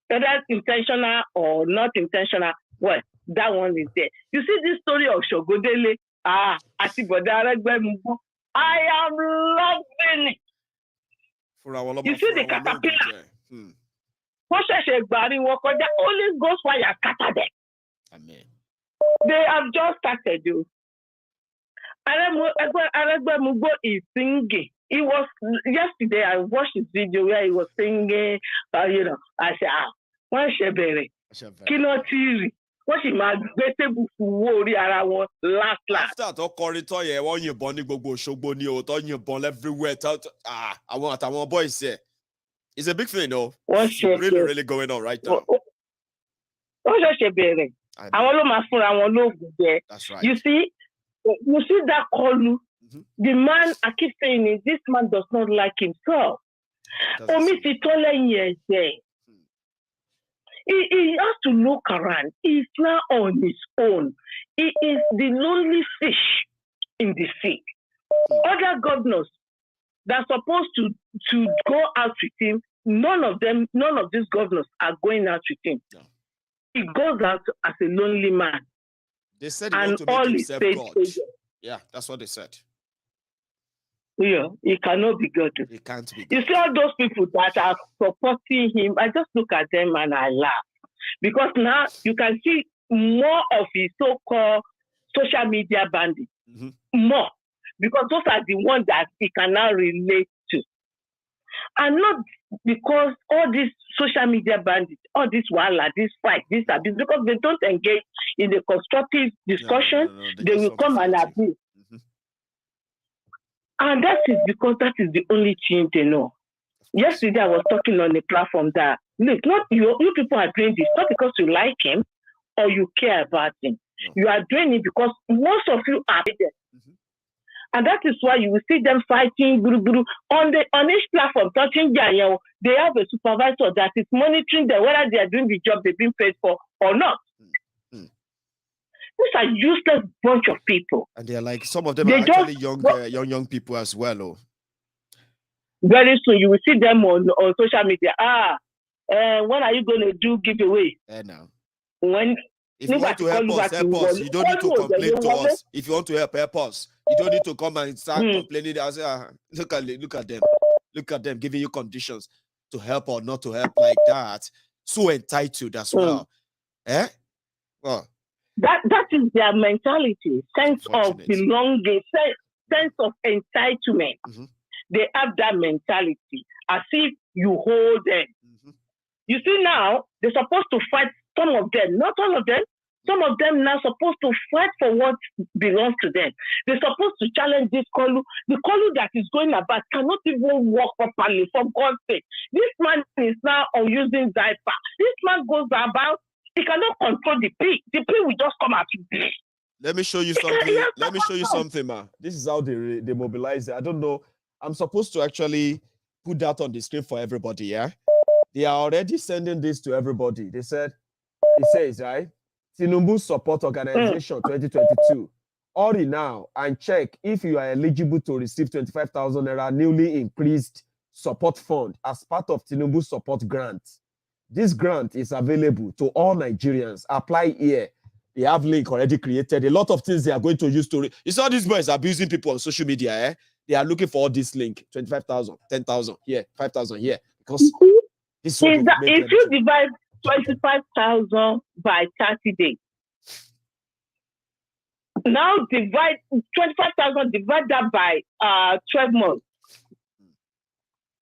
Whether intentional or not intentional, well, that one is there. You see this story of Shogodele, Atiboda Aregbe, I am loving it. You see the caterpillar. Only goes fire scatter them. Amen. They have just started, you. Aregbe Mugo is singing. It was yesterday. I watched his video where he was singing. I said, wọ́n ṣe bẹ̀rẹ̀ kí ló ti rí wọ́n sì máa gbé tébù fún owó orí ara wọn last. After tó kọrin tó yẹ wọ́n yìnbọn ní gbogbo Òṣogbo ní o tó yìnbọn everywhere àwọn àtàwọn boys yẹ. It's a big thing, though. It's really going on right now. Wọ́n ṣẹ̀ṣẹ̀ bẹ̀rẹ̀ àwọn ló máa fúnra wọn lóògùn jẹ. That's right. You see that Kolu. The man, I keep saying it, this man does not like himself. Omi ti tó lẹ́yìn ẹ̀jẹ̀. He has to look around. He's now on his own. He is the lonely fish in the sea. Other governors that are supposed to go out with him, none of these governors are going out with him. No. He goes out as a lonely man. They said he want to make himself God. Yeah, that's what they said. Yeah, he cannot be God. He can't be God. You see all those people that are supporting him, I just look at them and I laugh. Because now you can see more of his so-called social media bandits. More. Because those are the ones that he can now relate to. And not because all these social media bandits, all this wala, this fight, this abuse, because they don't engage in the constructive discussion, they will come and abuse. And that is because that is the only thing they know. Yesterday I was talking on a platform that, look, not you people are doing this, not because you like him or you care about him. You are doing it because most of you are there. And that is why you will see them fighting on each platform, touching they have a supervisor that is monitoring them, whether they are doing the job they've been paid for or not. These are useless bunch of people. And they're like, some of them are actually young people as well. Oh. Very soon you will see them on social media. When are you going to do giveaway? Now. If you want to help us. You don't need to complain to us. If you want to help us. You don't need to come and start complaining. I say, look at them. Look at them giving you conditions to help or not to help like that. So entitled as well. Well, that is their mentality, sense of belonging, sense of entitlement. They have that mentality as if you hold them. You see now, they're supposed to fight some of them, not all of them. Some of them now supposed to fight for what belongs to them. They're supposed to challenge this Kolu. The Kolu that is going about cannot even walk properly, for God's sake. This man is now using diaper. This man goes about, he cannot control the pig. The pig will just come out. Let me show you something. Let me show you something, man. This is how they mobilize it. I don't know. I'm supposed to actually put that on the screen for everybody, yeah? They are already sending this to everybody. It says, right? Tinubu Support Organization 2022. Hurry now and check if you are eligible to receive 25,000 naira newly increased support fund as part of Tinubu Support Grant. This grant is available to all Nigerians. Apply here. They have link already created. A lot of things they are going to use to... You saw these boys abusing people on social media, eh? They are looking for all this link. 25,000, 10,000 here, 5,000 here. Because this if you divide 25,000 by 30 days. Now divide 25,000, divide that by 12 months.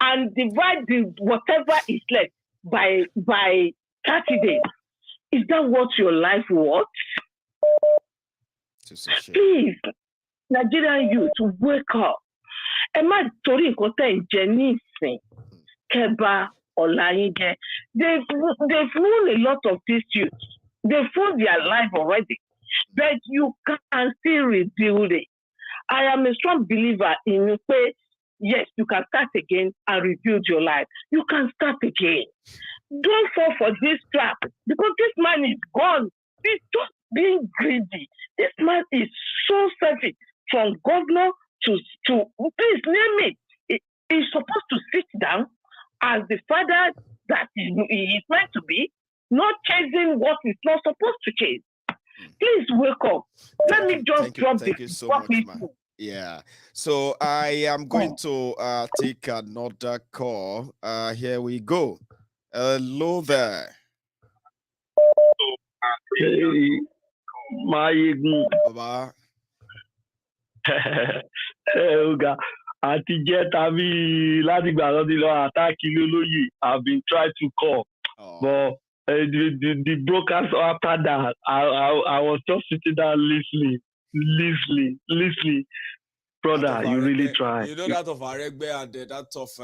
And divide whatever is left by 30 days. Is that what your life was? Please. Nigerian youth to wake up. Am I torí nǹkan tẹ̀ ń jẹ ní ìsìn kẹba ọ̀la yín jẹ? They've known a lot of these youths. They've found their life already. But you can still rebuild it. I am a strong believer in pé yes, you can start again and rebuild your life. You can start again. Don't fall for this trap because this man is gone. He's just being greedy. This man is so selfish. From governor to please name it. He's supposed to sit down as the father that he is meant to be, not chasing what he's not supposed to chase. Please wake up. Let me just drop this. Thank you so much, man. Yeah. So I am going to take another call. Here we go. Hello there. Hey, Maiyegun. Baba. Oga, àti jẹ́ta mi láti gbà lọ́dí lọ àtàkì lólóyè. I've been trying to call, but the broadcast after that, I was just sitting down listening. Brother, you really try. You know that of Aregbe and that of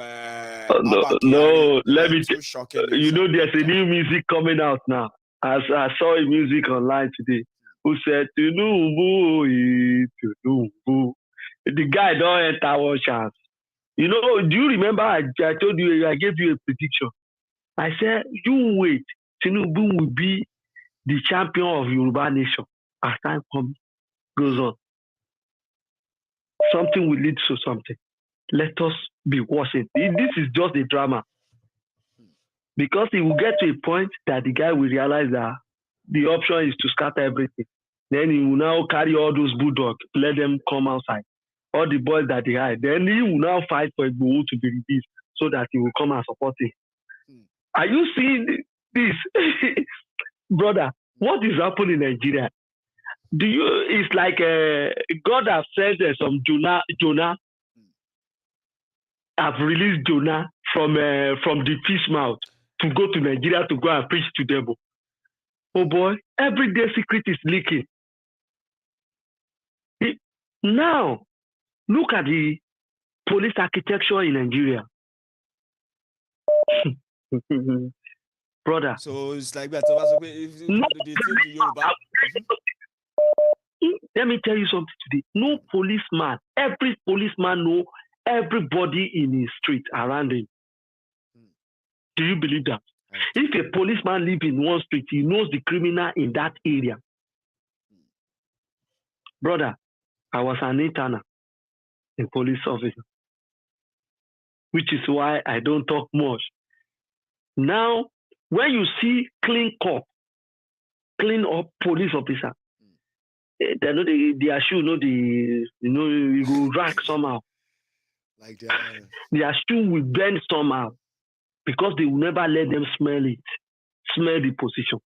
no, let me. You know, there's a new music coming out now. I saw a music online today. Who said Tinubu? The guy don't enter one chance. You know, do you remember I told you, I gave you a prediction. I said, you wait, Tinubu will be the champion of Yoruba nation as time goes on. Something will lead to something. Let us be watching. This is just a drama. Because he will get to a point that the guy will realize that the option is to scatter everything. Then he will now carry all those bulldogs, let them come outside. All the boys that they hide. Then he will now fight for Igboho to be released so that he will come and support him. Are you seeing this? Brother, what is happening in Nigeria? It's like God has sent some Jonah. I've released Jonah from the fish mouth to go to Nigeria to go and preach to them. Oh boy, everyday secret is leaking. Now, look at the police architecture in Nigeria. Brother. So it's like that. Let me tell you something today. No policeman, every policeman knows everybody in his street around him. Do you believe that? If a policeman lives in one street, he knows the criminal in that area. Brother, I was an intern in police officer, which is why I don't talk much. Now, when you see clean up police officer, they know their shoe, you will rack somehow. Like that. Their shoe will bend somehow because they will never let them smell the position.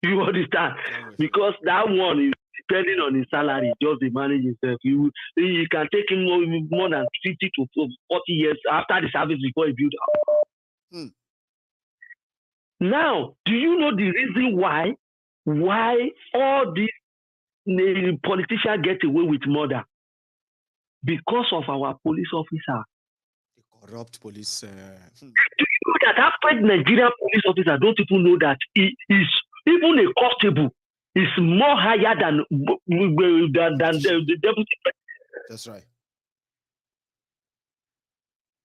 You understand? Because that one is depending on his salary, just the manage himself. You can take him more than 50 to 40 years after the service before he build up. Now, do you know the reason why all these politicians get away with murder? Because of our police officer. The corrupt police. Do you know that after Nigerian police officer don't even know that he is even a constable is more higher than the deputy president? That's right.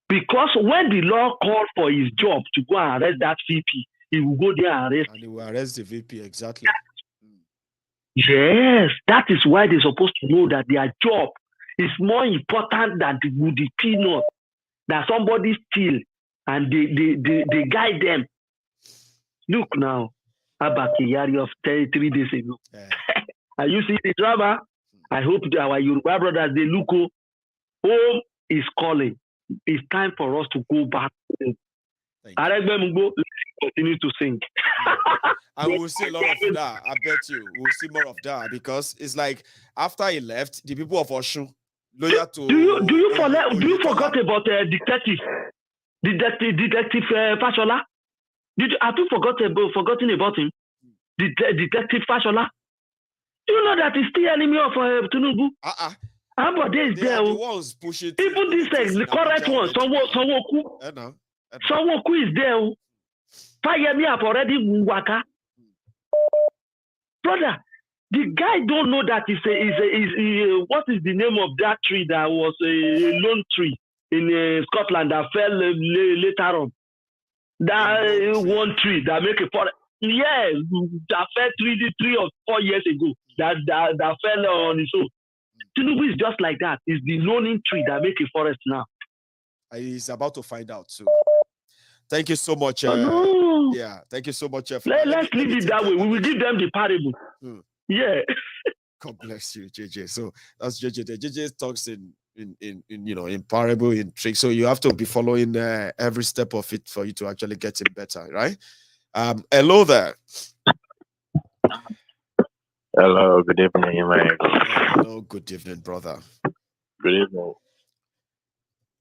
Because when the law called for his job to go and arrest that VP, he will go there and arrest. And he will arrest the VP, exactly. Yes, that is why they're supposed to know that their job is more important than the peanut that somebody steal and they guide them. Look now, Abba Kyari of 3 days ago. Are you seeing the drama? I hope our Yoruba brothers, they look home is calling. It's time for us to go back home. Aregbe continue to sing. And we'll see a lot of that. I bet you we'll see more of that because it's like after he left, the people of Osun loyal to. Do you forget about detective Fashola? Have you forgotten about him? Detective Fashola. Do you know that he's still enemy of Tinubu? Ambode is They there. are the ones pushing. Even this the correct one, Sanwo-Oku. Sanwo-Oku is there. Fayemi have already waka. Brother, the guy don't know that what is the name of that tree that was a lone tree in Scotland that fell later on? That one tree that make a forest. Yeah, that fell 3 or 4 years ago. That fell on its own. Tinubu is just like that. It's the loning tree that make a forest now. He's about to find out soon. Thank you so much. Yeah, thank you so much. Let's leave it that way. We will give them the parable. Yeah. God bless you, JJ. So that's JJ. The JJ talks in parable, in trick. So you have to be following every step of it for you to actually get it better, right? Hello there. Hello, good evening, Maiyegun. Hello, good evening, brother. Good evening.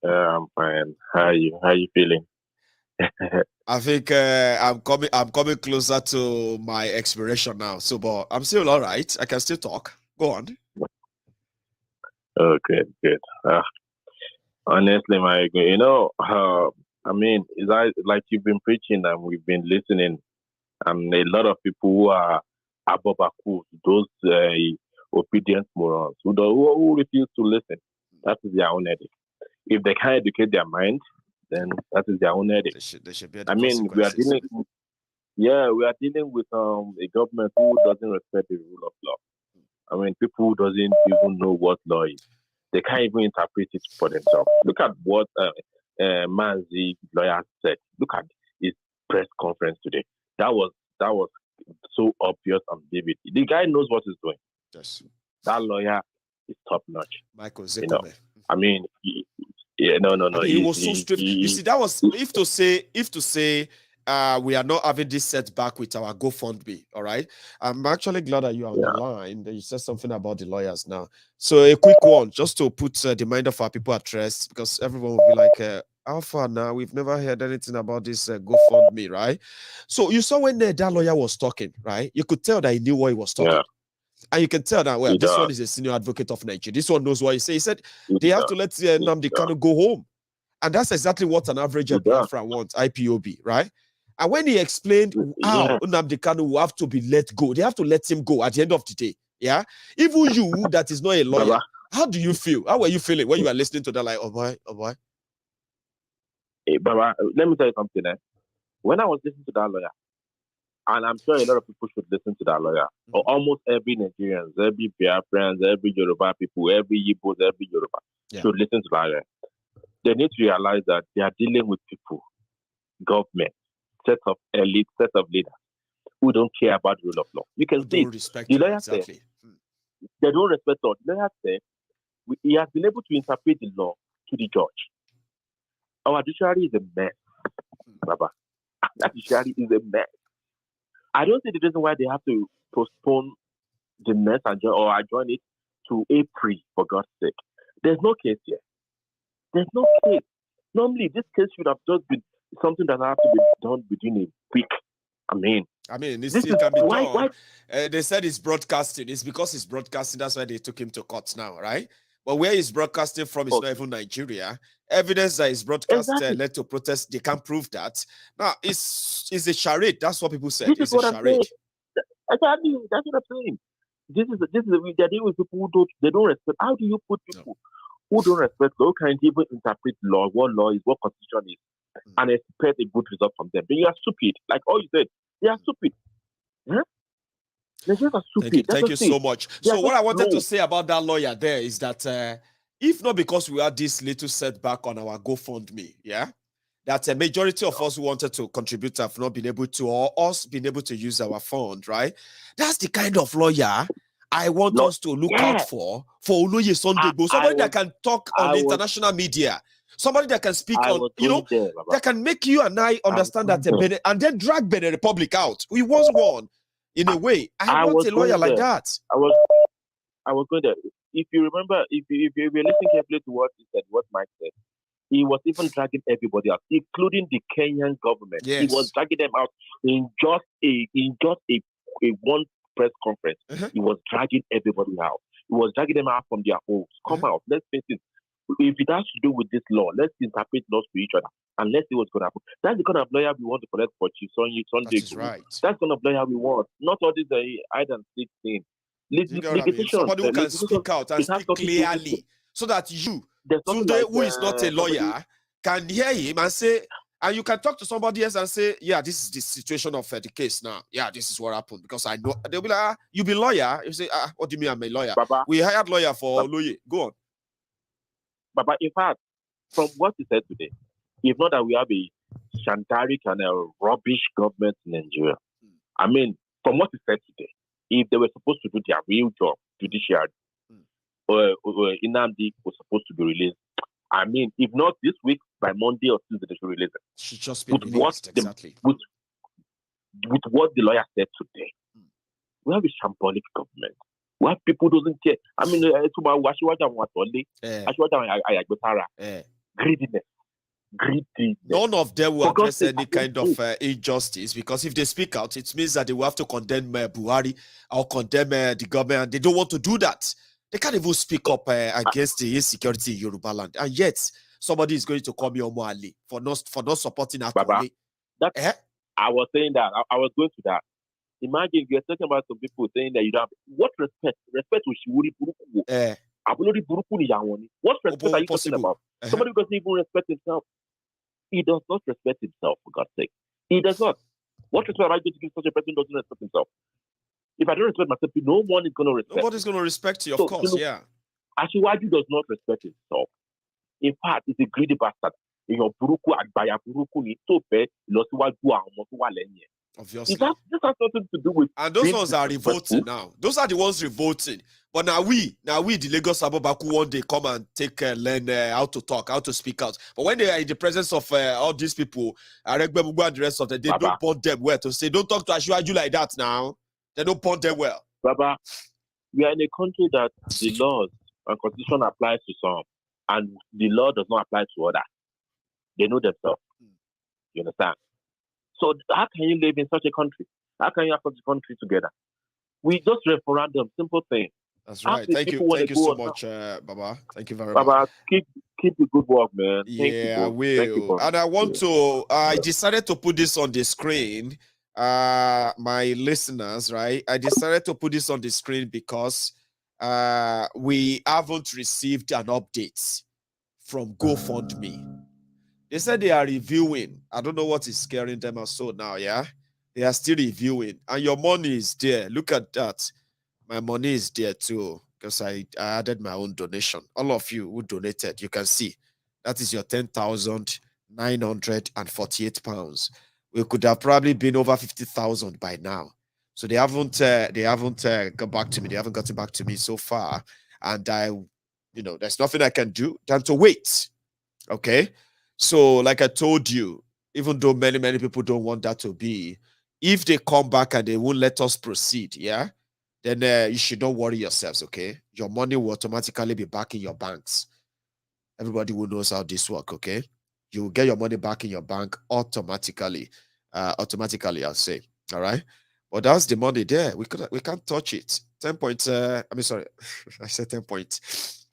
I'm fine. How are you feeling? I think I'm coming closer to my expiration now. So, but I'm still all right. I can still talk. Go on. Oh, good. Honestly, Maiyegun, I mean, like you've been preaching and we've been listening, and a lot of people who are above those obedient morons who refuse to listen. That is their own edict. If they can't educate their mind, then that is their own edict. They should bear I mean, we are dealing with a government who doesn't respect the rule of law. I mean, people who doesn't even know what law is. They can't even interpret it for themselves. Look at what Mazi lawyer said. Look at his press conference today. That was so obvious and vivid. The guy knows what he's doing. Yes. That lawyer is top notch. Michael Zekome. I mean, no. He was so strict. You see, that was if to say we are not having this setback with our GoFundMe. All right. I'm actually glad that you are on the line. That you said something about the lawyers now. So a quick one, just to put the mind of our people at rest, because everyone will be like, how far now? We've never heard anything about this GoFundMe, right? So you saw when that lawyer was talking, right? You could tell that he knew what he was talking. And you can tell that, well, this one is a senior advocate of Nigeria. This one knows what he said. He said they have to let Nnamdi Kanu go home. And that's exactly what an average Biafran wants, IPOB, right? And when he explained how Nnamdi Kanu will have to be let go, they have to let him go at the end of the day. Yeah? Even you, that is not a lawyer, how do you feel? How were you feeling when you were listening to that? Like, oh boy. Hey, Baba, let me tell you something. When I was listening to that lawyer, and I'm sure a lot of people should listen to that lawyer, or almost every Nigerians, every Biafrans, every Yoruba people, every Igbos, every Yoruba should listen to that lawyer. They need to realize that they are dealing with people, government, set of elite, set of leaders who don't care about the rule of law. You can see the lawyer said they don't respect law. The lawyer said he has been able to interpret the law to the judge. Our judiciary is a mess, Baba. That judiciary is a mess. I don't see the reason why they have to postpone the mess or adjourn it to April, for God's sake. There's no case here. There's no case. Normally, this case should have just been something that has to be done within a week. I mean, this can be done. They said it's broadcasting. It's because it's broadcasting. That's why they took him to court now, right? But where he's broadcasting from is not even Nigeria. Evidence that his broadcast led to protests, they can't prove that. Now, it's a charade. That's what people said. It's a charade. Exactly. That's what I'm saying. They're dealing with people who don't respect. How do you put people who don't respect law, who can't even interpret law, what law is, what constitution is, and expect a good result from them? Then you are stupid. Like all you said, they are stupid. Huh? Thank you so much. So what I wanted to say about that lawyer there is that if not because we had this little setback on our GoFundMe, that a majority of us who wanted to contribute have not been able to, or us being able to use our fund, right? That's the kind of lawyer I want us to look out for Oloye Sunday Igboho. Somebody that can talk on international media. Somebody that can speak on, that can make you and I understand that and then drag Benin Republic out. We was one. In a way, I want a lawyer like that. I was going there. If you remember, if you listen carefully to what he said, what Mike said, he was even dragging everybody out, including the Kenyan government. Yes. He was dragging them out in just a one press conference. He was dragging everybody out. It was dragging them out from their homes. Come out. Let's face it. If it has to do with this law, let's interpret laws to each other and let's see what's going to happen. That's the kind of lawyer we want to collect for Chief Sunday. That is right. That's the kind of lawyer we want. Not all this hide and seek thing. You know what I mean? Somebody who can speak out and speak clearly so that you, today, who is not a lawyer, can hear him and say, and you can talk to somebody else and say, yeah, this is the situation of the case now. Yeah, this is what happened because I know. They'll be like, you be lawyer. You say, what do you mean I'm a lawyer? Baba, we hired lawyer for lawyer. Go on. But in fact, from what he said today, if not that we have a shandaric and a rubbish government in Nigeria, I mean, from what he said today, if they were supposed to do their real job, judiciary, Nnamdi was supposed to be released. I mean, if not this week, by Monday or Tuesday, they should release it. Should just be released, exactly. With what the lawyer said today, we have a shambolic government. Where people doesn't care. I mean, greediness. None of them will address any kind of injustice because if they speak out, it means that they will have to condemn Buhari or condemn the government. And they don't want to do that. They can't even speak up against the insecurity in Yoruba land. And yet, somebody is going to call me Omoali for not supporting Akole. I was saying that. I was going to that. Imagine you're talking about some people saying that you don't have what respect? Respect to Shiwuri Buruku. What respect are you talking about? Somebody who doesn't even respect himself. He does not respect himself, for God's sake. He does not. What respect are you going to give such a person who doesn't respect himself? If I don't respect myself, no one is going to respect. Nobody's going to respect you, of course, yeah. Ashiwaju does not respect himself. In fact, he's a greedy bastard. Buruku Agbaya Buruku ni tope losiwaju àwọn ọmọ tó wà lẹ́yìn. Obviously. This has nothing to do with. And those ones are revolting now. Those are the ones revolting. But now we, the Lagos Abobaku, one day come and learn how to talk, how to speak out. But when they are in the presence of all these people, Aregbe and the rest of them, they don't point them well to say, don't talk to Ashiwaju like that now. They don't point them well. Baba, we are in a country that the laws and constitution applies to some, and the law does not apply to others. They know themselves. You understand? So how can you live in such a country? How can you have such a country together? We just referendum, simple thing. That's right. Thank you so much, Baba. Thank you very much. Baba, keep the good work, man. I will. And I want to. I decided to put this on the screen. My listeners, right? I decided to put this on the screen because we haven't received an update from GoFundMe. They said they are reviewing. I don't know what is scaring them or so now, yeah? They are still reviewing. And your money is there. Look at that. My money is there too because I added my own donation. All of you who donated, you can see. That is your 10,948 pounds. We could have probably been over 50,000 by now. So they haven't got back to me. They haven't gotten back to me so far. And there's nothing I can do than to wait. Okay? So, like I told you, even though many, many people don't want that to be, if they come back and they won't let us proceed, yeah, then you should not worry yourselves, okay? Your money will automatically be back in your banks. Everybody who knows how this works, okay? You will get your money back in your bank automatically. I'll say, all right? But that's the money there. We can't touch it. 10 points. I said 10 points.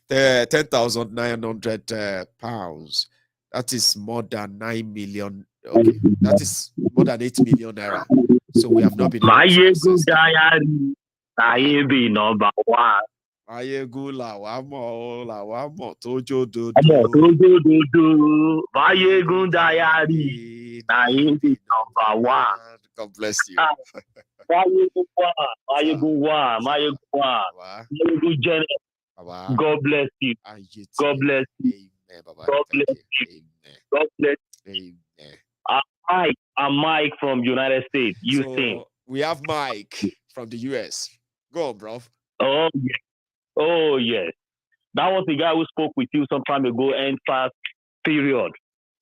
10,900 pounds. That is more than 9 million. Okay, that is more than 8 million naira. So we have not been. Maiyegun Diary. Maiyegun number one. Maiyegun lawamo tojo do. Maiyegun Diary. Maiyegun number one. God bless you. Maiyegun Janet. God bless you. God bless you. God bless you. God bless you. I'm Mike from United States. You think? We have Mike from the US. Go on, bro. Oh yes. That was the guy who spoke with you some time ago, end fast period.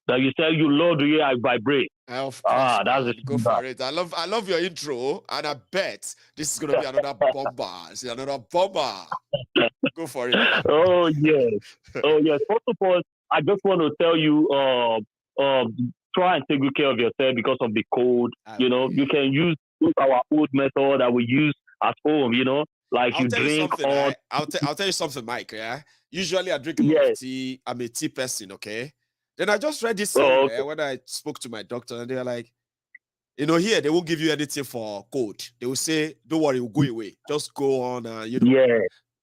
That you said you love the way I vibrate. Of course, that's it. Go for it. I love your intro, and I bet this is gonna be another bomber. It's another bomber. Go for it. Oh yes. First of all, I just want to tell you, try and take good care of yourself because of the cold. You can use our old method that we use at home. like I'll you tell you drink something. all. I'll tell you something, Mike. Yeah. Usually I drink a lot of tea. I'm a tea person. Okay. Then I just read this somewhere when I spoke to my doctor, and they were like, here they won't give you anything for cold. They will say, "Don't worry, we'll go away. Just go on." Yeah.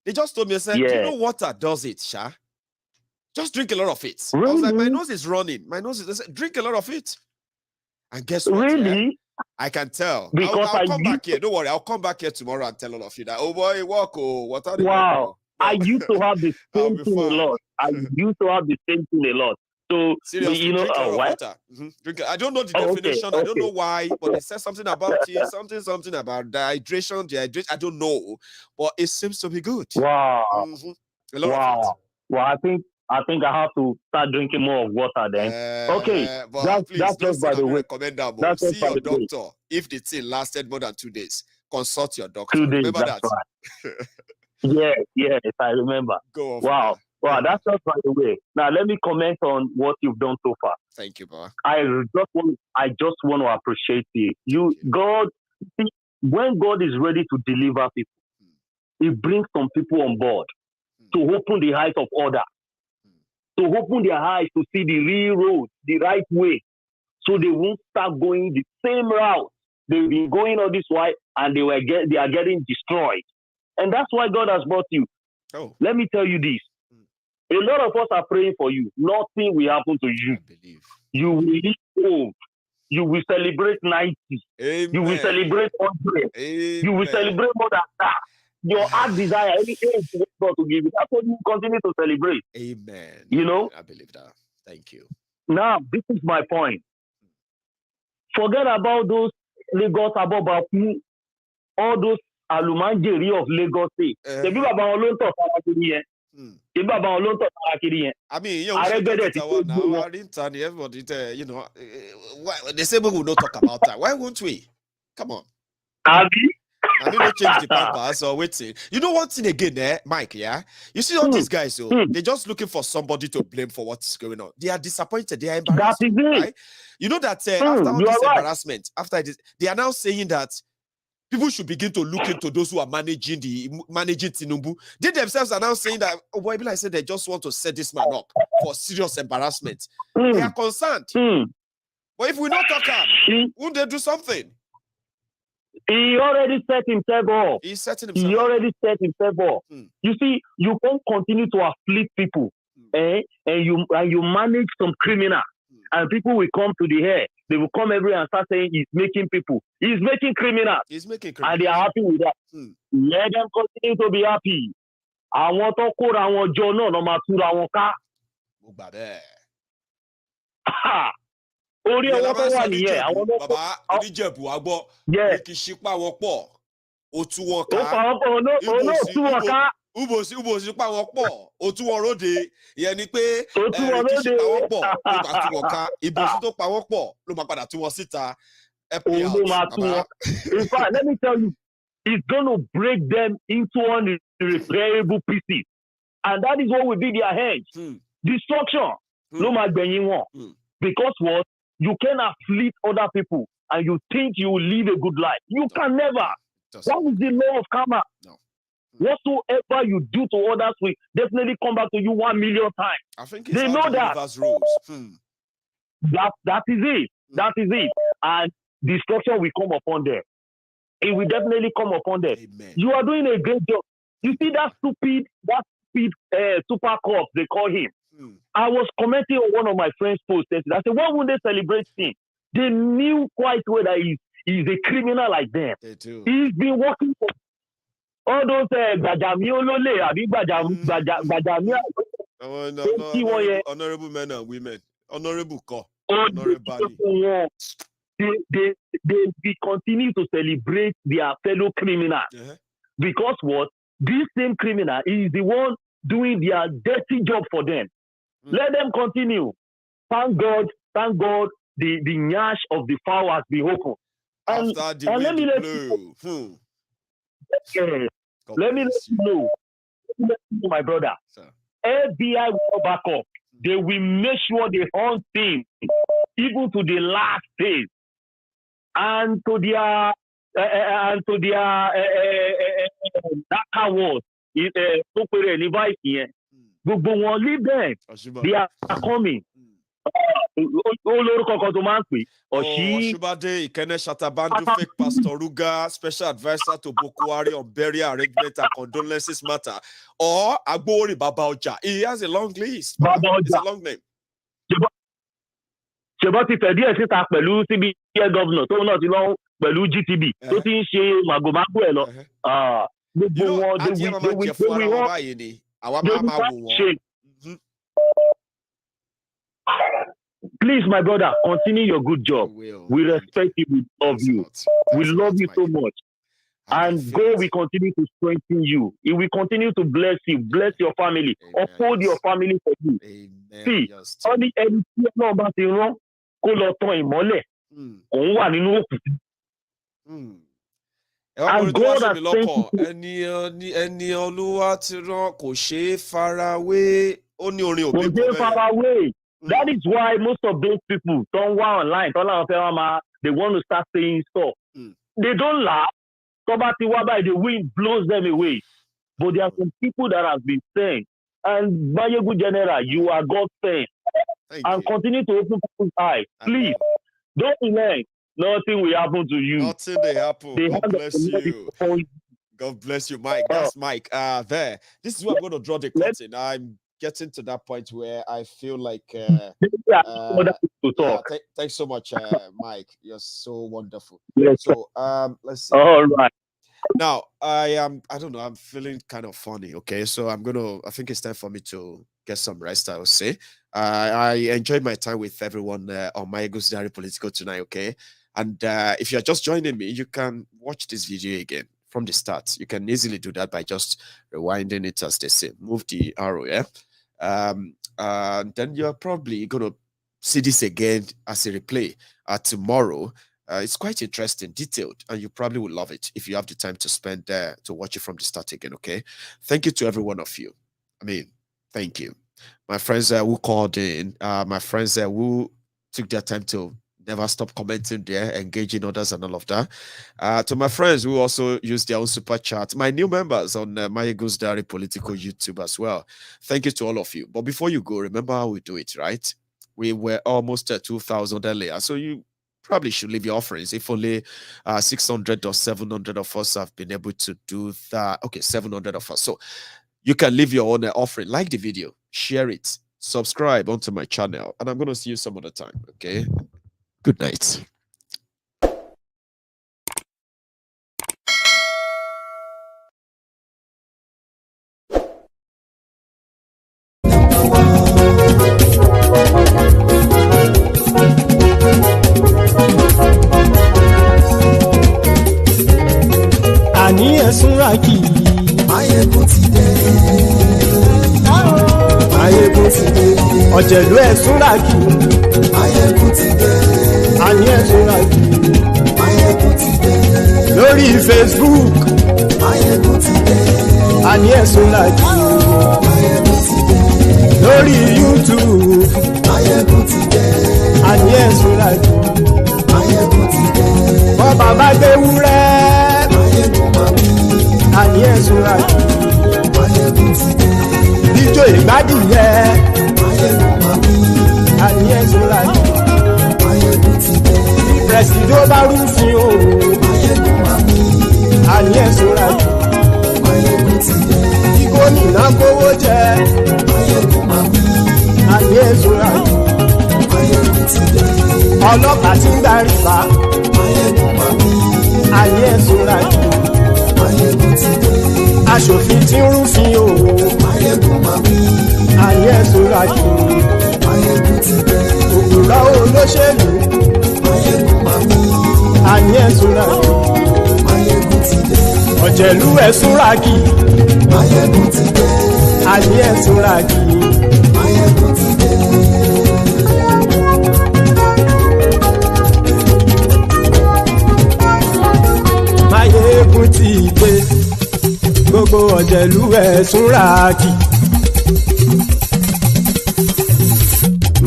They just told me, I said, "Do you know water does it, Sha? Just drink a lot of it." Really? I was like, "My nose is running. My nose is." They said, "Drink a lot of it." And guess what? Really? Yeah? I can tell. Because I'll come back here. Don't worry. I'll come back here tomorrow and tell all of you that. Oh boy, walk. Oh, what are they? Wow. I used to have the same thing a lot. I used to have the same thing a lot. So, seriously, drink a lot of water. Drink. I don't know the definition. I don't know why, but it says something about it. Something about dehydration. I don't know, but it seems to be good. Wow. A lot of it. Well, I think I have to start drinking more of water then. But that's just by the way. Recommend that. See your doctor. If the thing lasted more than 2 days, consult your doctor. 2 days. Remember that's that. Right. Yes, I remember. Go on. Wow, that's just by the way. Now let me comment on what you've done so far. Thank you, bro. I just want to appreciate you. God, see, when God is ready to deliver people, He brings some people on board to open the eyes of others, to open their eyes to see the real road, the right way, so they won't start going the same route they've been going all this while, and they are getting destroyed. And that's why God has brought you. Let me tell you this. A lot of us are praying for you. Nothing will happen to you. You will live old. You will celebrate 90. Amen. You will celebrate 100. Amen. You will celebrate more than that. Your heart desire, any age you want God to give you, that's what you continue to celebrate. Amen. You know? I believe that. Thank you. Now, this is my point. Forget about those Lagos Abobaku, all those Alumanjeri of Lagos State. The people about Olonto Farakiri. The people about Olonto Farakiri. I mean, everybody, they say we will not talk about that. Why won't we? Come on. I mean, not change the pampers or waiting. You know one thing again, Mike, yeah? You see all these guys, they're just looking for somebody to blame for what's going on. They are disappointed. They are embarrassed. Right? You know that after all this embarrassment, after this, they are now saying that people should begin to look into those who are managing Tinubu. They themselves are now saying that, I said they just want to set this man up for serious embarrassment. They are concerned. But if we not talk up, won't they do something? He already set himself up. He's setting himself He already set himself up. You see, you can't continue to afflict people, and you manage some criminal, and people will come to the hair. They will come everywhere and start saying he's making people. He's making criminals. And they are happy with that. Let them continue to be happy. I want to call our journal no matter orí ọwọ́ tó wà nìyẹn àwọn ọmọ bàbá oníjẹ̀bù àgbọ̀ kì í ṣípà wọn pọ̀ ó tú wọn ká ubosi pa wọn pọ̀ ó tú wọn róde ìyẹn ni pé kì í ṣípà wọn pọ̀ ló máa tú wọn ká ìbòsí tó pa wọn pọ̀ ló máa padà tú wọn síta in fact, let me tell you, it's going to break them into unrepairable pieces, and that is what will be their hedge. Destruction ló máa gbẹ̀yìn wọn. Because what? You can afflict other people and you think you will live a good life. You can never. That is the law of karma. No. Whatsoever you do to others will definitely come back to you 1 million times. I think it's they know that. That is it. That is it. And destruction will come upon them. It will definitely come upon them. Amen. You are doing a great job. You see that stupid super corp, they call him. I was commenting on one of my friends' posts. I said, why would they celebrate him? They knew quite well that he's a criminal like them. They do. He's been working for all those honorable men and women. Honorable call. They continue to celebrate their fellow criminals. Because what? This same criminal is the one doing their dirty job for them. Let them continue. Thank God, the nyash of the fowl has been opened. And let me let you know, my brother, FBI will back up. They will make sure they hunt him, even to the last days, and to their that coward tó pèrè ní vice yẹn gbogbo wọn leave them they are coming olórúkọ kan tó máa ń pè Oshubade Ikene Shatabandu, fake Pastor Ruga, special advisor to Boko Haram on burial arrangement and condolences matter, or Agbori Baba Oja. He has a long list. It's a long name. Ṣèbọ́ ti fẹ̀dí ẹ̀ síta pẹ̀lú CBN governor tó náà ti lọ pẹ̀lú GTB tó ti ń ṣe màgòmágò ẹ̀ lọ. Gbogbo wọn ṣe. Please, my brother, continue your good job. We respect you, we love you. We love you so much. And God will continue to strengthen you. He will continue to bless you, bless your family, uphold your family for you. See, only any number ti rán kó lọ tán ìmọ́lẹ̀. Òun wà nínú òkùnkùn. And God has sent you. Ẹni Olúwa ti rán kò ṣeé farawé. Ó ní orin òbí kò ṣeé farawé. That is why most of those people don't want online. They want to start saying stuff. They don't laugh. The wind blows them away. But there are some people that have been saying, and Maiyegun General, you are God's friend. And continue to open people's eyes. Please, don't relent. Nothing will happen to you. Nothing will happen. God bless you. God bless you, Mike. That's Mike. There. This is where I'm going to draw the curtain. I'm getting to that point where I feel like thanks so much, Mike. You're so wonderful. So let's see. All right. Now I don't know, I'm feeling kind of funny. Okay, so I think it's time for me to get some rest, I would say. I enjoyed my time with everyone on Maiyegun's Diary Politico tonight, okay? And if you're just joining me, you can watch this video again from the start. You can easily do that by just rewinding it, as they say. Move the arrow, yeah? Then you're probably going to see this again as a replay tomorrow. It's quite interesting, detailed, and you probably will love it if you have the time to spend there to watch it from the start again, okay? Thank you to every one of you. I mean, thank you. My friends who called in, my friends who took their time to never stop commenting there, engaging others and all of that. To my friends who also use their own super chat, my new members on Maiyegun's Diary Politico YouTube as well. Thank you to all of you. But before you go, remember how we do it, right? We were almost at 2,000 earlier, so you probably should leave your offerings. If only 600 or 700 of us have been able to do that. Okay, 700 of us. So you can leave your own offering. Like the video, share it, subscribe onto my channel, and I'm going to see you some other time, okay? Good night. Àní ẹ̀sùnra kì í. Maiyegun ti dé. Maiyegun ti dé. Ọ̀jẹ̀lú ẹ̀sùnra kì í. Maiyegun ti dé. Àní ẹ̀sùnra kì í. Maiyegun ti dé. Lórí Facebook. Maiyegun ti dé. Àní ẹ̀sùnra kì í. Maiyegun ti dé. Lórí YouTube. Maiyegun ti dé. Àní ẹ̀sùnra kì í. Maiyegun ti dé. Bọ́ bàbá gbé wúrẹ́. Àní ẹ̀sùnra kì í. Maiyegun ti dé. Ijó ìgbádìyẹ. Àní ẹ̀sùnra kì í. Maiyegun ti dé. Presido bá rúfin o. Àní ẹ̀sùnra kì í. Maiyegun ti dé. Kí gómìnà kówó jẹ. Àní ẹ̀sùnra kì í. Maiyegun ti dé. Ọlọ́pàá tí ń gba rìbá. Àní ẹ̀sùnra kì í. Maiyegun ti dé. Aṣòfin tí ń rúfin o. Àní ẹ̀sùnra kì í. Maiyegun ti dé. Òpùrọ́ olóṣèlú. Àní ẹ̀sùnra kì í. Maiyegun ti dé. Ọ̀jẹ̀lú ẹ̀sùnra kì í. Maiyegun ti dé. Àní ẹ̀sùnra kì í. Maiyegun ti dé. Maiyegun ti dé. Gbogbo ọ̀jẹ̀lú ẹ̀sùnra kì í.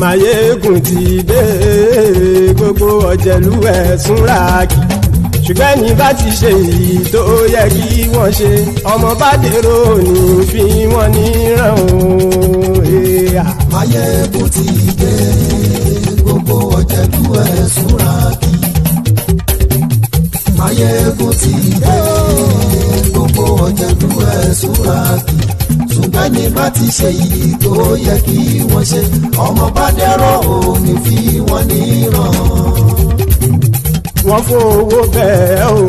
Maiyegun ti dé. Gbogbo ọ̀jẹ̀lú ẹ̀sùnra kì í. ṣùgbọ́n ní bá ti ṣe èyí tó yẹ kí wọ́n ṣe ọmọ bá dèrò ní fi wọ́n níran o. Maiyegun ti dé gbogbo ọ̀jẹ̀lú ẹ̀ súnra kí. Maiyegun ti dé gbogbo ọ̀jẹ̀lú ẹ̀ súnra kí. ṣùgbọ́n ní bá ti ṣe yìí tó yẹ kí wọ́n ṣe ọmọ bá dẹ́rọ̀ òní fi wọ́n níran. wọ́n fowó bẹ́ẹ̀ o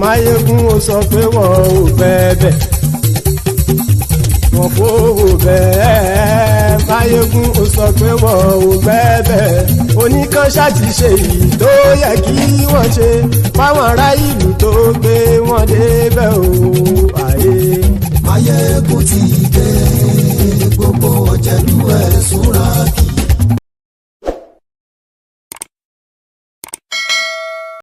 Maiyegun ó sọ pé wọ́n ò fẹ́ bẹ́ẹ̀. wọ́n fowó bẹ́ẹ̀ Maiyegun ó sọ pé wọ́n ò fẹ́ bẹ́ẹ̀. oníkan ṣáàtì ṣe yìí tó yẹ kí wọ́n ṣe fáwọn ará ìlú tó gbé wọn débẹ̀ o. Maiyegun ti dé gbogbo ọ̀jẹ̀lú ẹ̀ súnra kí.